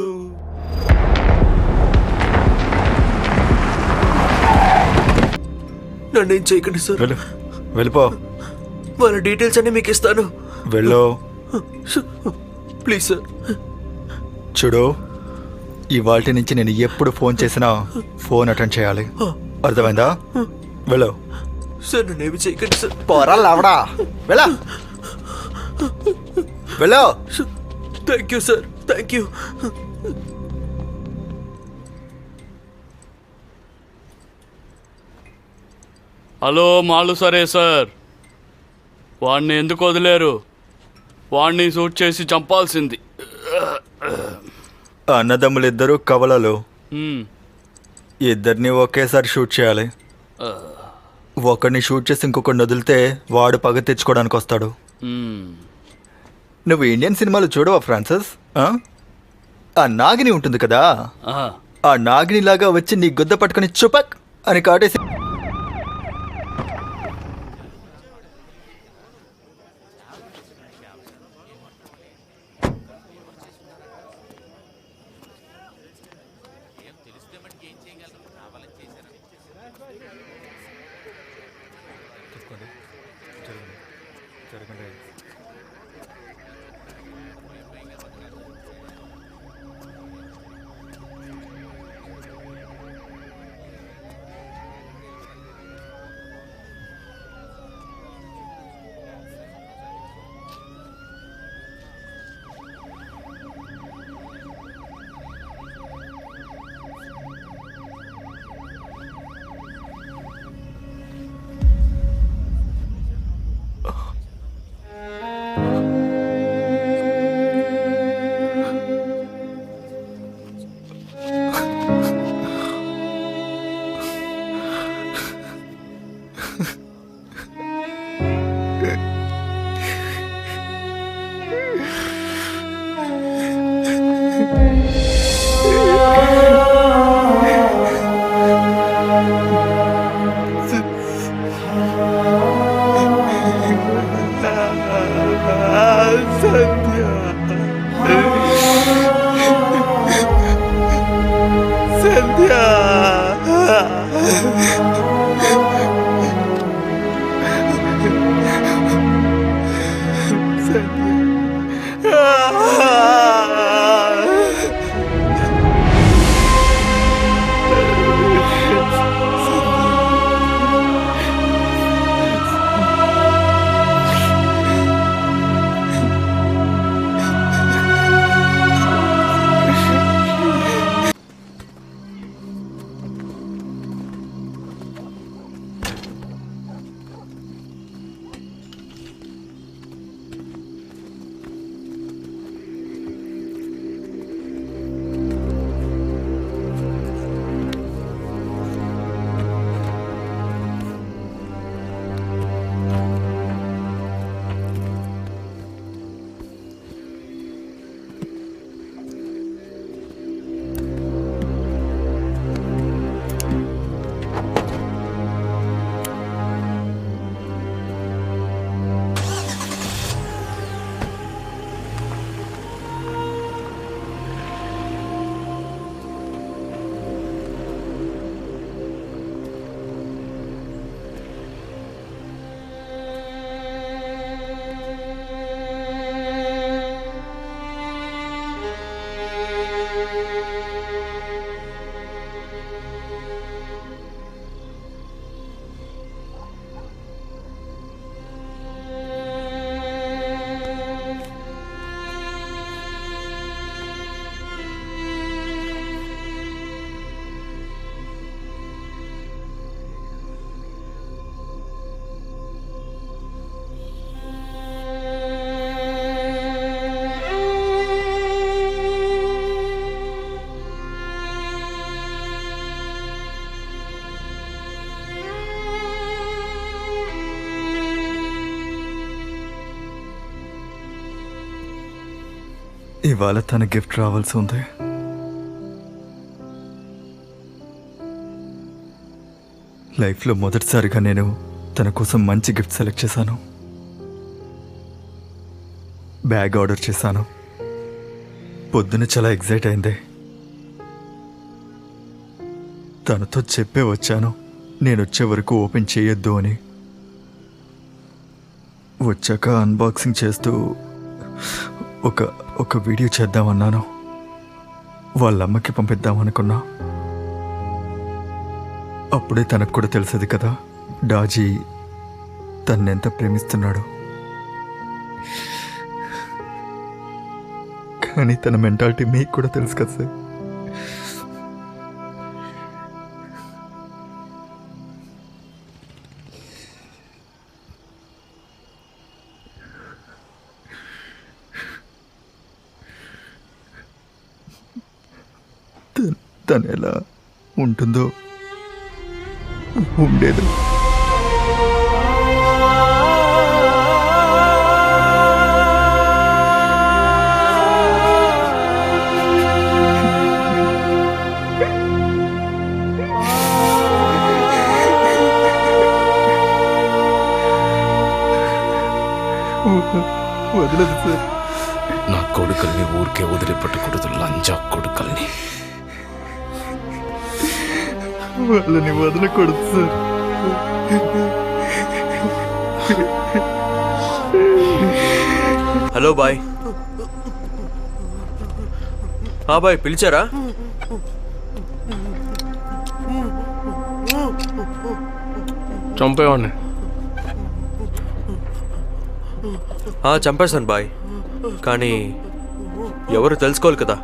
నన్ను ఏం చేయకండి సార్. వెళ్ళిపో. వాళ్ళ డీటెయిల్స్ అన్ని మీకు ఇస్తాను. వెళ్ళు. Please sir. చూడు, ఇవాళ నుంచి నేను ఎప్పుడు ఫోన్ చేసినా ఫోన్ అటెండ్ చేయాలి. అర్థమైందా? వెళ్ళు. సార్ నన్ను ఏమి చేయకండి సార్. పోరా లావడా. వెళ్ళా. వెళ్ళు. Thank you sir, thank you. Hello మాలు సరే సార్, వాడిని ఎందుకు వదిలేరు? వాడిని షూట్ చేసి చంపాల్సింది. అన్నదమ్ములిద్దరూ కవలలు. ఇద్దరిని ఒకేసారి షూట్ చేయాలి. ఒకడిని షూట్ చేసి ఇంకొకడిని వదిలితే వాడు పగ తెచ్చుకోవడానికి వస్తాడు. నువ్వు ఇండియన్ సినిమాలు చూడవా ఫ్రాన్సిస్? ఆ నాగిని ఉంటుంది కదా, ఆ నాగినిలాగా వచ్చి నీ గుద్ద పట్టుకుని చుపక్ అని కాటేసి ఇవాళ తన గిఫ్ట్ రావాల్సి ఉంది. లైఫ్లో మొదటిసారిగా నేను తన కోసం మంచి గిఫ్ట్ సెలెక్ట్ చేశాను. బ్యాగ్ ఆర్డర్ చేశాను. పొద్దున చాలా ఎగ్జైట్ అయింది. తనతో చెప్పే వచ్చాను నేను వచ్చే వరకు ఓపెన్ చేయొద్దు అని. వచ్చాక అన్బాక్సింగ్ చేస్తూ ఒక వీడియో చేద్దామన్నాను. వాళ్ళమ్మకి పంపిద్దామనుకున్నా. అప్పుడే తనకు కూడా తెలిసేది కదా డాజీ తన్నెంత ప్రేమిస్తున్నాడు. కానీ తన మెంటాలిటీ మీకు కూడా తెలుసు కదా సార్. తను ఎలా ఉంటుందో ఉండేది. వదలదు సార్. నా కొడుకుల్ని ఊరికే వదిలిపెట్టకూడదు, లంజా కొడుకుల్ని. వాళ్ళని వదలకూడదు సార్. Hello bye. బాయ్ పిలిచారా? చంపేవాడిని. చంపేశాను బాయ్, కానీ ఎవరు తెలుసుకోవాలి కదా.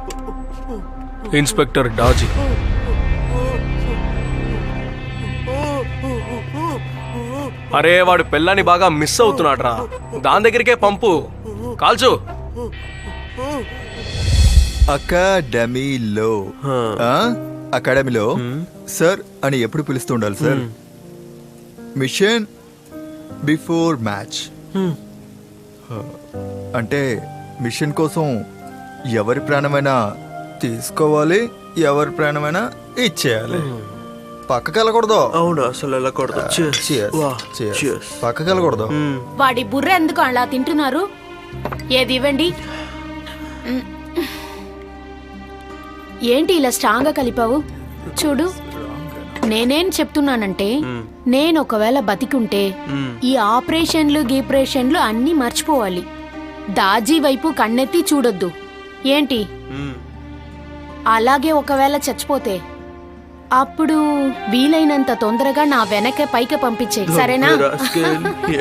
ఇన్స్పెక్టర్ డాజీ. అరే వాడు పిల్లని బాగా మిస్ అవుతున్నాడు రా, దాని దగ్గరికే పంపు. కాల్చు. అకాడమీలో సార్ అని ఎప్పుడు పిలుస్తూ ఉండాలి సార్. మిషన్ బిఫోర్ మ్యాచ్ అంటే మిషన్ కోసం ఎవరి ప్రాణమైనా తీసుకోవాలి, ఎవరి ప్రాణమైనా ఇచ్చేయాలి. పక్కకి వెళ్ళకూడదు. అవును, అసలు వెళ్ళకూడదు. పక్కకి వెళ్ళకూడదు. వాడి బుర్ర ఎందుకు అలా తింటున్నారు? ఏది ఇవ్వండి. ఏంటి ఇలా స్ట్రాంగ్ గా కలిపావు? చూడు, నేనేం చెప్తున్నానంటే నేను ఒకవేళ బతికుంటే ఈ ఆపరేషన్లు గీపరేషన్లు అన్నీ మర్చిపోవాలి. దాజీ వైపు కన్నెత్తి చూడొద్దు. ఏంటి? అలాగే ఒకవేళ చచ్చిపోతే అప్పుడు వీలైనంత తొందరగా నా వెనకే పైకి పంపించే, సరేనా?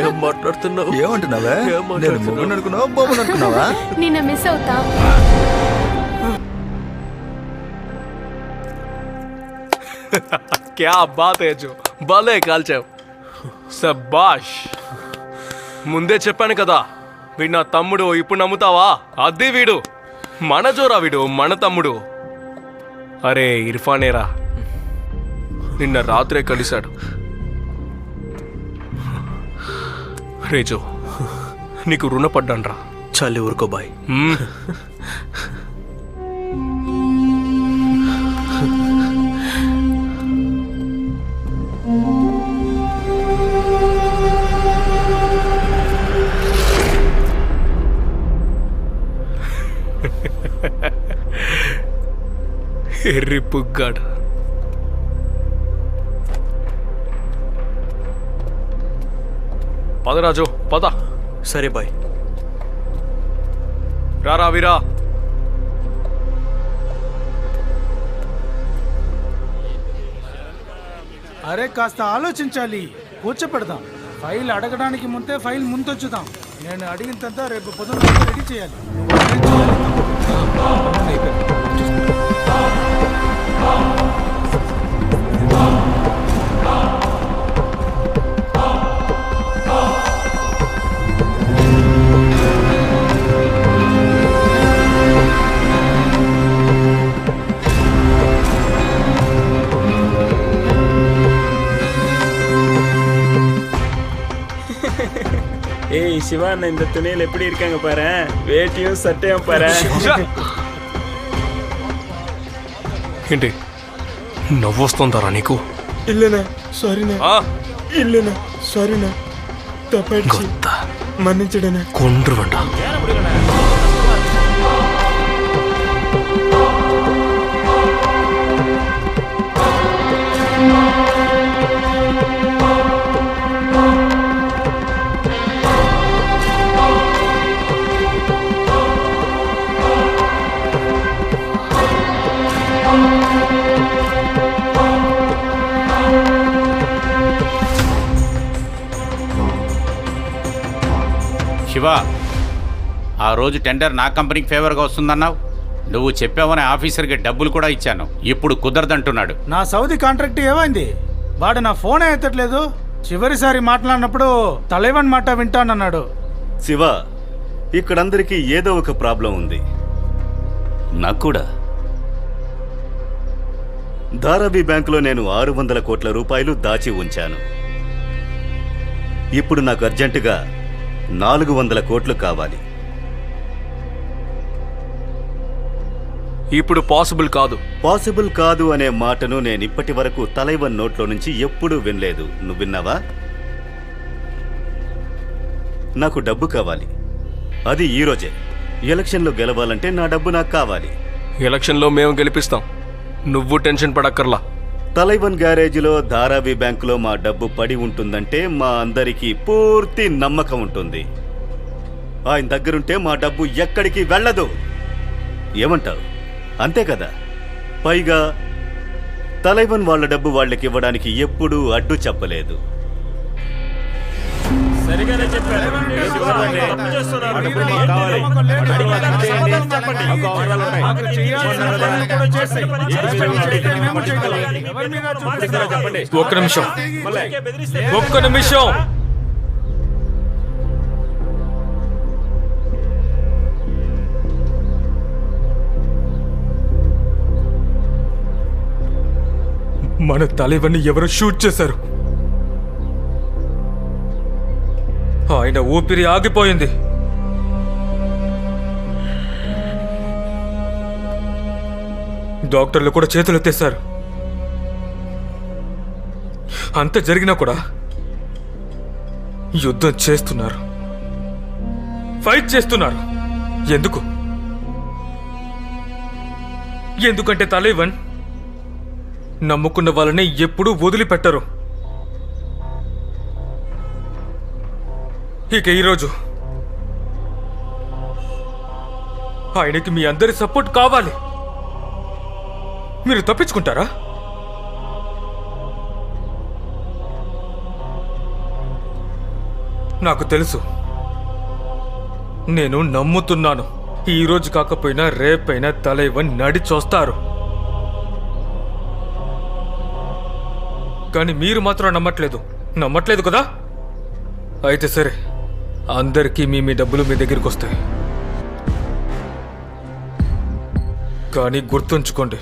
ఏం మాట్లాడుతున్నావు? ఏమంటున్నావా? నేను మొగుడు అనుకున్నావా, బాబుని అనుకున్నావా? నిన్న మిస్ అవుతా. క్యా బాత్ హై జో, భలే కాల్చావు. సబాష్. ముందే చెప్పాను కదా వీడు నా తమ్ముడు. ఇప్పుడు నమ్ముతావా? అది వీడు మన జోరా, వీడు మన తమ్ముడు. అరే ఇర్ఫానేరా, నిన్న రాత్రే కలిశాడు. రేజో నీకు రుణపడ్డాన్రా. చాలి ఊరుకో బాయ్. ఎర్రి పుగ్గాడు. పదరాజు పద. సరే బాయ్. రారా వీరా. అరే కాస్త ఆలోచించాలి, కూర్చోపెడదాం. ఫైల్ అడగడానికి ముందే ఫైల్ ముందొచ్చుదాం. నేను అడిగినంత రేపు పొద్దున్న రెడీ చేయాలి. சிவா அண்ணன் இந்த துணியில் எப்படி இருக்காங்க பாரு, வேட்டியும் சட்டையும் பாரு. ఏంటి నవ్వొస్తుందారా నీకు? ఇల్లనా సారీనా, ఇల్లనా సారీనా, తప్పైంది, మన్నించడనా. కొండ్రువంట. శివ, ఆ రోజు టెండర్ నా కంపెనీకి ఫేవర్గా వస్తుందన్నావు. నువ్వు చెప్పావని ఆఫీసర్కి డబ్బులు కూడా ఇచ్చాను. ఇప్పుడు కుదరదంటున్నాడు. నా సౌదీ కాంట్రాక్ట్ ఏమైంది? వాడు నా ఫోనే ఎత్తట్లేదు. చివరిసారి మాట్లాడినప్పుడు తలైవన్ మాట వింటానన్నాడు. శివ, ఇక్కడందరికీ ఏదో ఒక ప్రాబ్లం ఉంది. నాకు కూడా. ధారావి బ్యాంకులో నేను 600 కోట్ల రూపాయలు దాచి ఉంచాను. ఇప్పుడు నాకు అర్జెంటుగా 400 కోట్లు కావాలి. ఇప్పుడు పాసిబుల్ కాదు. పాసిబుల్ కాదు అనే మాటను నేను ఇప్పటి వరకు తలైవన్ నోట్లో నుంచి ఎప్పుడూ వినలేదు. నువ్వు విన్నావా? నాకు డబ్బు కావాలి, అది ఈరోజే. ఎలక్షన్లో గెలవాలంటే నా డబ్బు నాకు కావాలి. ఎలక్షన్లో మేము గెలిపిస్తాం, నువ్వు టెన్షన్ పడక్కర్లా. తలైవన్ గ్యారేజీలో ధారావి బ్యాంకులో మా డబ్బు పడి ఉంటుందంటే మా అందరికీ పూర్తి నమ్మకం ఉంటుంది. ఆయన దగ్గరుంటే మా డబ్బు ఎక్కడికి వెళ్ళదు. ఏమంటావు? అంతే కదా. పైగా తలైవన్ వాళ్ళ డబ్బు వాళ్ళకి ఇవ్వడానికి ఎప్పుడూ అడ్డు చెప్పలేదు. సరిగానే చెప్పారు. తప్పు చేస్తున్నారు. ఒక్క నిమిషం, ఒక్క నిమిషం. మన తలైవన్ని ఎవరు షూట్ చేశారు? ఆయన ఊపిరి ఆగిపోయింది. డాక్టర్లు కూడా చేతులు ఎత్తేశారు. అంత జరిగినా కూడా యుద్ధం చేస్తున్నారు, ఫైట్ చేస్తున్నారు. ఎందుకు? ఎందుకంటే తలైవన్ నమ్ముకున్న వాళ్ళని ఎప్పుడూ వదిలిపెట్టరు. ఇక ఈరోజు ఆయనకి మీ అందరి సపోర్ట్ కావాలి. మీరు తప్పించుకుంటారా? నాకు తెలుసు, నేను నమ్ముతున్నాను. ఈ రోజు కాకపోయినా రేపైనా తలైవన్ నడిచొస్తారు. కానీ మీరు మాత్రం నమ్మట్లేదు కదా? అయితే సరే, అందరికీ మీ డబ్బులు మీ దగ్గరికి వస్తాయి. కానీ గుర్తుంచుకోండి,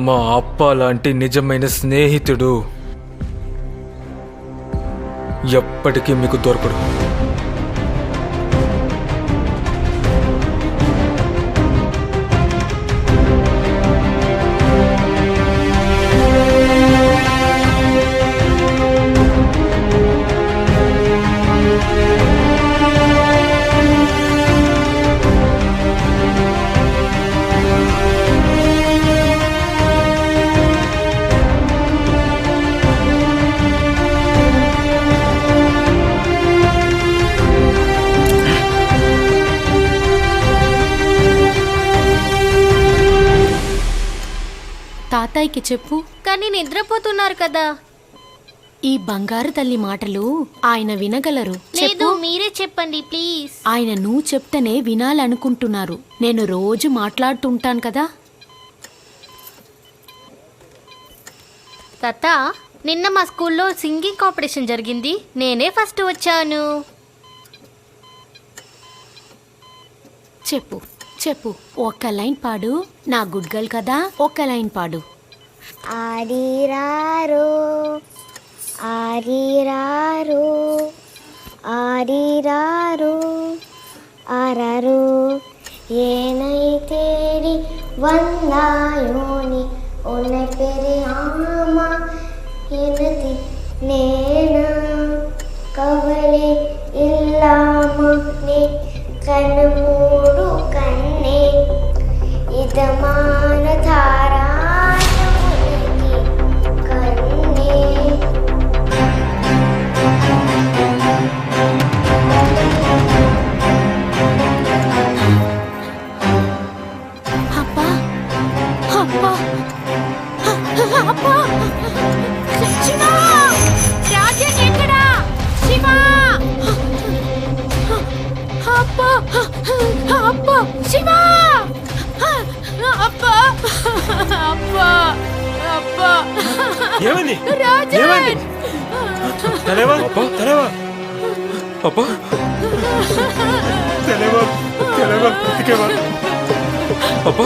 మా అప్ప లాంటి నిజమైన స్నేహితుడు ఎప్పటికీ మీకు దొరకడు. తాతయ్యకి చెప్పు. కానీ నిద్రపోతున్నారు కదా. ఈ బంగారు తల్లి మాటలు ఆయన వినగలరు. లేదు, మీరే చెప్పండి ప్లీజ్. ఆయన నువ్వు చెప్తేనే వినాలనుకుంటున్నారు. నేను రోజు మాట్లాడుతుంటాను కదా. తాత, నిన్న మా స్కూల్లో సింగింగ్ కాంపిటీషన్ జరిగింది. నేనే ఫస్ట్ వచ్చాను. చెప్పు చెప్పు, ఒక్క లైన్ పాడు. నా గుడ్ గర్ల్ కదా, ఒక్క లైన్ పాడు. ఆరిరారో ఆరిరారో ஆரிராரோ ஆராரோ ஏனை தேடி வந்தாயோனி உன்னை பெரியாமா எனது நேனா கவலை இல்லாம நீ கண்ணு மூடு கண்ணே இதமான தாராய கண்ணே அப்பா அப்பா அப்பா శివా రాజన్ ఎక్కడా శివా అప్పా అప్పా శివా అప్పా అప్పా అప్పా ఏమైంది రాజన్ తలేవా తలేవా అప్పా తలేవా తలేవా బతికేవా అప్పా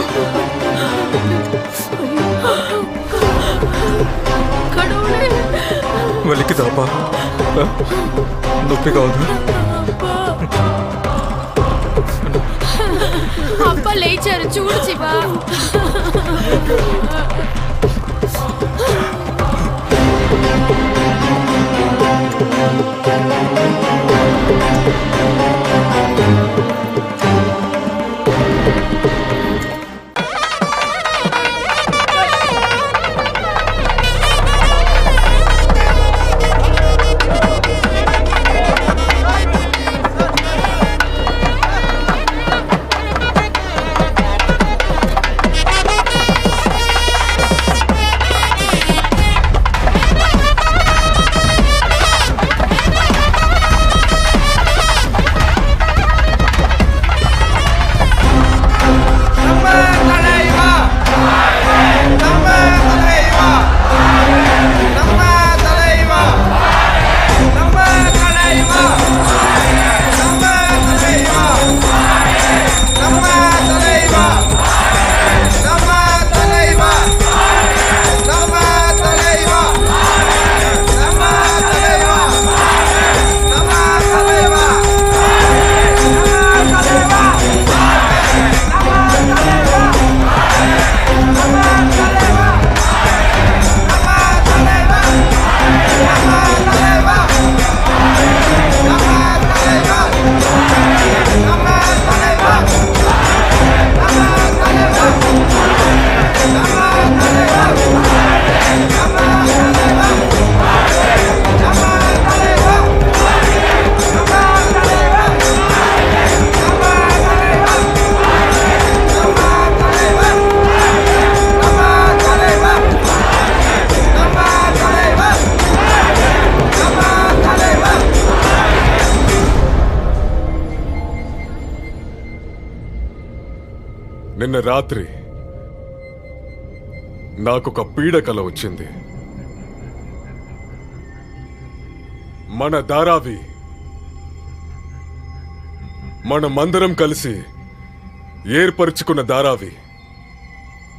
వెలికిదా అప్పా నొప్పిగా ఉందా అప్ప లేచారు చూడు శివా నిన్న రాత్రి నాకొక పీడకల వచ్చింది. మన ధారావి మనమందరం కలిసి ఏర్పరుచుకున్న ధారావి,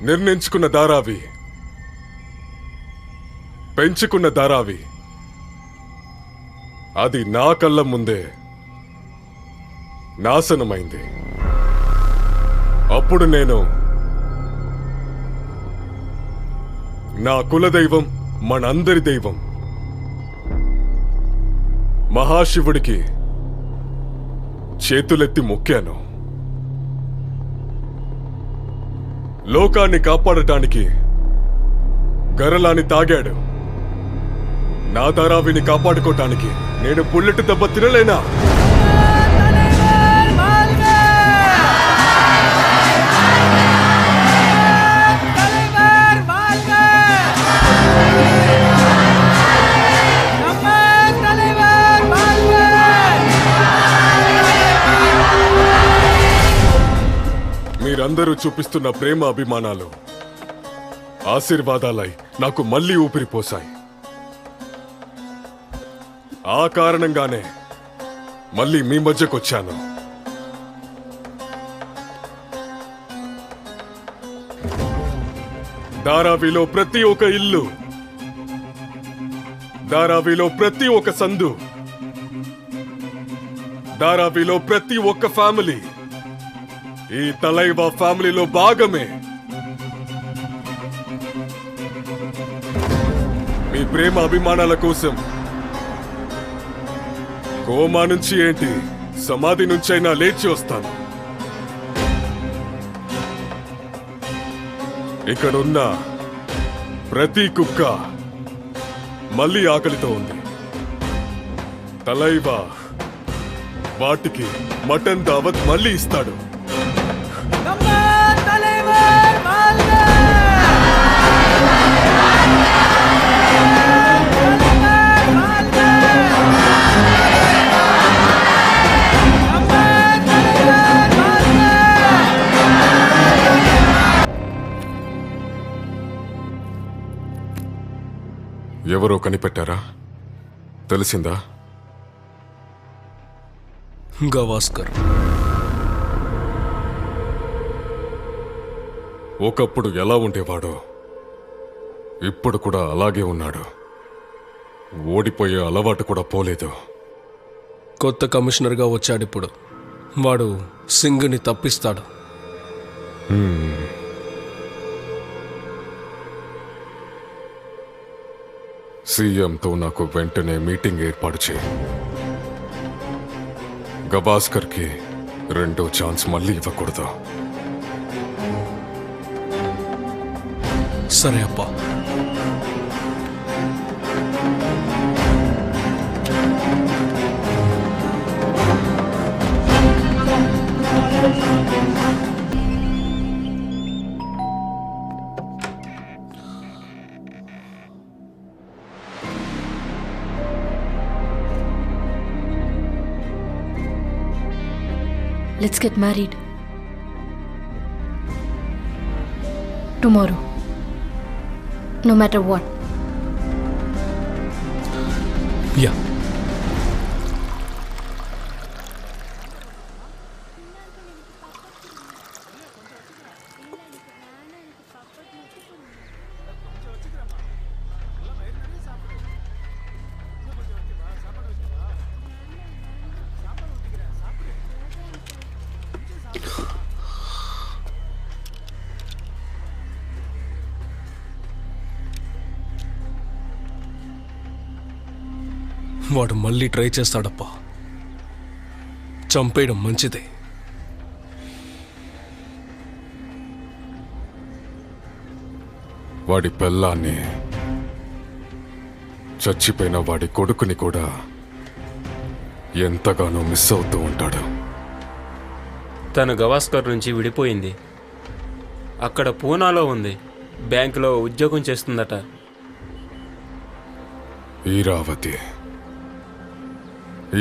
నిర్ణయించుకున్న ధారావి, పెంచుకున్న ధారావి అది నా కళ్ళ ముందే నాశనమైంది. అప్పుడు నేను నా కులదైవం, మనందరి దైవం మహాశివుడికి చేతులెత్తి మొక్కాను. లోకాన్ని కాపాడటానికి గరలాని తాగాడు. నా ధారావిని కాపాడుకోవటానికి నేను బుల్లెట్ దెబ్బ తినలేనా? మీరందరూ చూపిస్తున్న ప్రేమ, అభిమానాలు, ఆశీర్వాదాలై నాకు మళ్ళీ ఊపిరిపోశాయి. ఆ కారణంగానే మళ్ళీ మీ మధ్యకొచ్చాను. ధారావిలో ప్రతి ఒక్క ఇల్లు, ధారావిలో ప్రతి ఒక్క సందు ధారావిలో ప్రతి ఒక్క ఫ్యామిలీ ఈ తలైవా ఫ్యామిలీలో భాగమే. మీ ప్రేమ అభిమానాల కోసం కోమా నుంచి ఏంటి, సమాధి నుంచైనా లేచి వస్తాను. ఇక్కడున్న ప్రతి కుక్క మళ్ళీ ఆకలితో ఉంది. తలైవా వాటికి మటన్ దావత్ మళ్ళీ ఇస్తాడు. ఎవరో కనిపెట్టారా? తెలిసిందా? గవాస్కర్. ఒకప్పుడు ఎలా ఉండేవాడో ఇప్పుడు కూడా అలాగే ఉన్నాడు. ఓడిపోయే అలవాటు కూడా పోలేదు. కొత్త కమిషనర్గా వచ్చాడు ఇప్పుడు. వాడు సింగ్ని తప్పిస్తాడు. సీఎంతో నాకు వెంటనే మీటింగ్ ఏర్పాటు చేయి. గవాస్కర్కి రెండో ఛాన్స్ మళ్ళీ ఇవ్వకూడదు. సరే అప్పా. Let's get married. Tomorrow. No matter what. Yeah. వాడు మళ్ళీ ట్రై చేస్తాడప్పా. చంపేయడం మంచిదే. వాడి పెళ్ళాన్ని, చచ్చిపోయిన వాడి కొడుకుని కూడా ఎంతగానో మిస్ అవుతూ ఉంటాడు. తను గవాస్కర్ నుంచి విడిపోయింది. అక్కడ పూనాలో ఉంది. బ్యాంకులో ఉద్యోగం చేస్తుందట.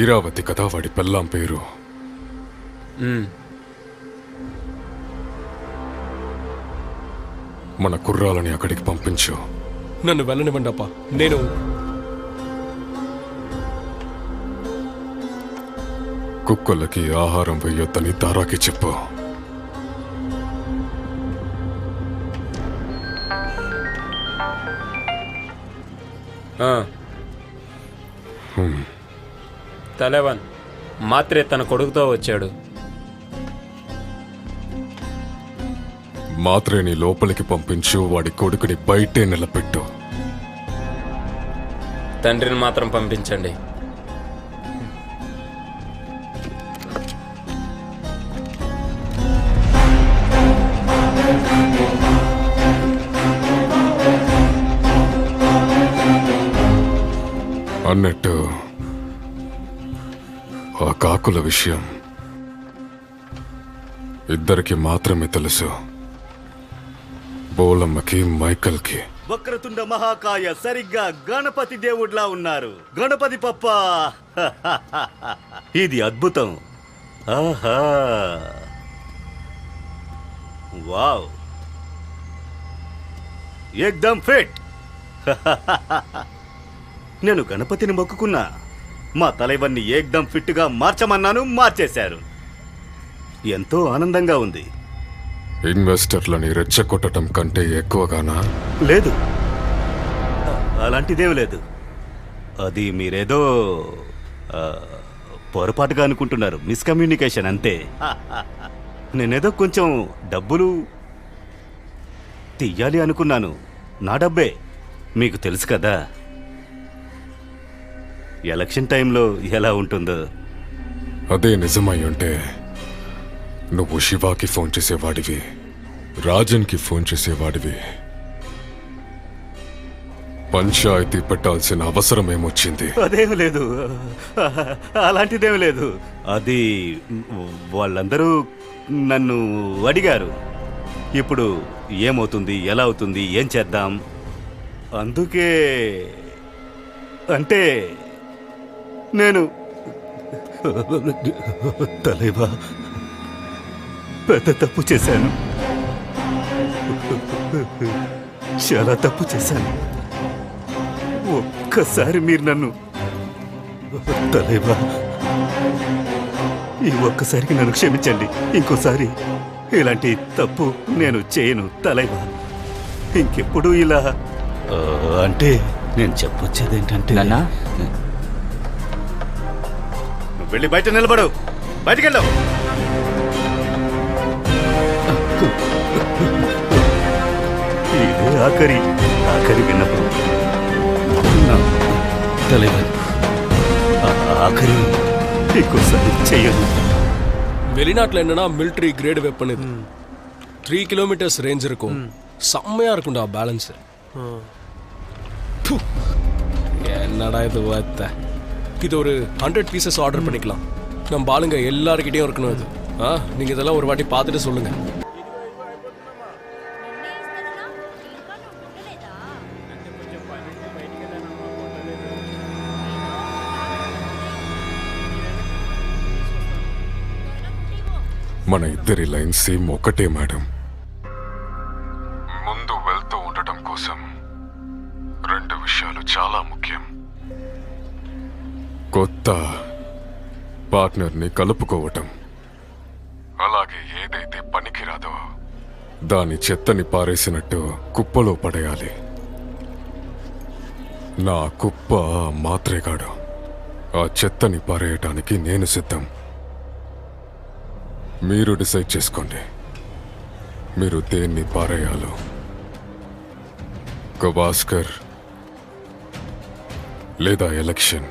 ఈరావతి కదా వాడి పెళ్ళాం పేరు. మన కుర్రాలని అక్కడికి పంపించు. నన్ను వెళ్ళనివ్వండి అప్పా. నేను కుక్కలకి ఆహారం వేయొద్దని తారాకి చెప్పు. తలేవన్ మాత్రే తన కొడుకుతో వచ్చాడు. మాత్రేని లోపలికి పంపించు. వాడి కొడుకుని బయటే నిలబెట్టు. తండ్రిని మాత్రం పంపించండి. అన్నట్టు ఆ కాకుల విషయం ఇద్దరికి మాత్రమే తెలుసు. బోలమ్మకి, మైకల్కి. వక్రతుండ మహాకాయ సరిగ్గా గణపతి దేవుడ్లా ఉన్నారు. గణపతి పప్ప. ఇది అద్భుతం. ఆహా, వావ్, ఏక్దమ్ ఫిట్. నేను గణపతిని మొక్కుకున్నా. మా తలైవన్ని ఏక్దమ్ ఫిట్గా మార్చమన్నాను, మార్చేశారు. ఎంతో ఆనందంగా ఉంది. ఇన్వెస్టర్లని రెచ్చగొట్టడం కంటే ఎక్కువగానా? లేదు, అలాంటిదేమి లేదు. అది మీరేదో పొరపాటుగా అనుకుంటున్నారు, మిస్కమ్యూనికేషన్ అంతే. నేనేదో కొంచెం డబ్బులు తీయాలి అనుకున్నాను. నా డబ్బే, మీకు తెలుసు కదా ఎలక్షన్ టైంలో ఎలా ఉంటుందో. అదే నిజమై ఉంటే నువ్వు శివాకి ఫోన్ చేసేవాడివి, రాజన్కి ఫోన్ చేసేవాడివి. పంచాయతీ పెట్టాల్సిన అవసరం ఏమొచ్చింది? అదేం లేదు, అలాంటిదేం లేదు. అది వాళ్ళందరూ నన్ను అడిగారు, ఇప్పుడు ఏమవుతుంది, ఎలా అవుతుంది, ఏం చేద్దాం, అందుకే. అంటే నేను తలేవా పెద్ద తప్పు చేశాను, చాలా తప్పు చేశాను. ఒక్కసారి మీరు నన్ను తలేవా, ఈ ఒక్కసారికి నన్ను క్షమించండి. ఇంకోసారి ఇలాంటి తప్పు నేను చేయను తలైవా. ఇంకెప్పుడు ఇలా అంటే నేను చెప్పొచ్చేది ఏంటంటే, నువ్వు వెళ్ళి బయట నిలబడు, బయటకెళ్ళావు. ఇదే ఆఖరి విన్నప్పుడు తలైవా, ఆఖరి ఇంకోసారి చెయ్యను. வெளிநாட்டில் என்னன்னா மிலிட்ரி கிரேடு வெப்பன் இது 3 கிலோமீட்டர்ஸ் ரேஞ்ச் இருக்கும். செம்மையா இருக்கும்டா பேலன்ஸ். என்னடா இது வார்த்தை. இது ஒரு 100 பீசஸ் ஆர்டர் பண்ணிக்கலாம். நம்ம ஆளுங்க எல்லாருக்கிட்டையும் இருக்கணும் இது. நீங்க இதெல்லாம் ஒரு வாட்டி பார்த்துட்டு சொல்லுங்க. మన ఇద్దరి లైన్ సేమ్ ఒకటే మేడం. ముందు వెళ్తూ ఉండటం కోసం 2 విషయాలు చాలా ముఖ్యం. కొత్త పార్ట్నర్ని కలుపుకోవటం, అలాగే ఏదైతే పనికిరాదో దాని చెత్తని పారేసినట్టు కుప్పలో పడేయాలి. నా కుప్ప మాత్రేగాడు, ఆ చెత్తని పారేయటానికి నేను సిద్ధం. మీరు డిసైడ్ చేసుకోండి, మీరు దేన్ని పారేయాలో. గవాస్కర్ లేదా ఎలక్షన్.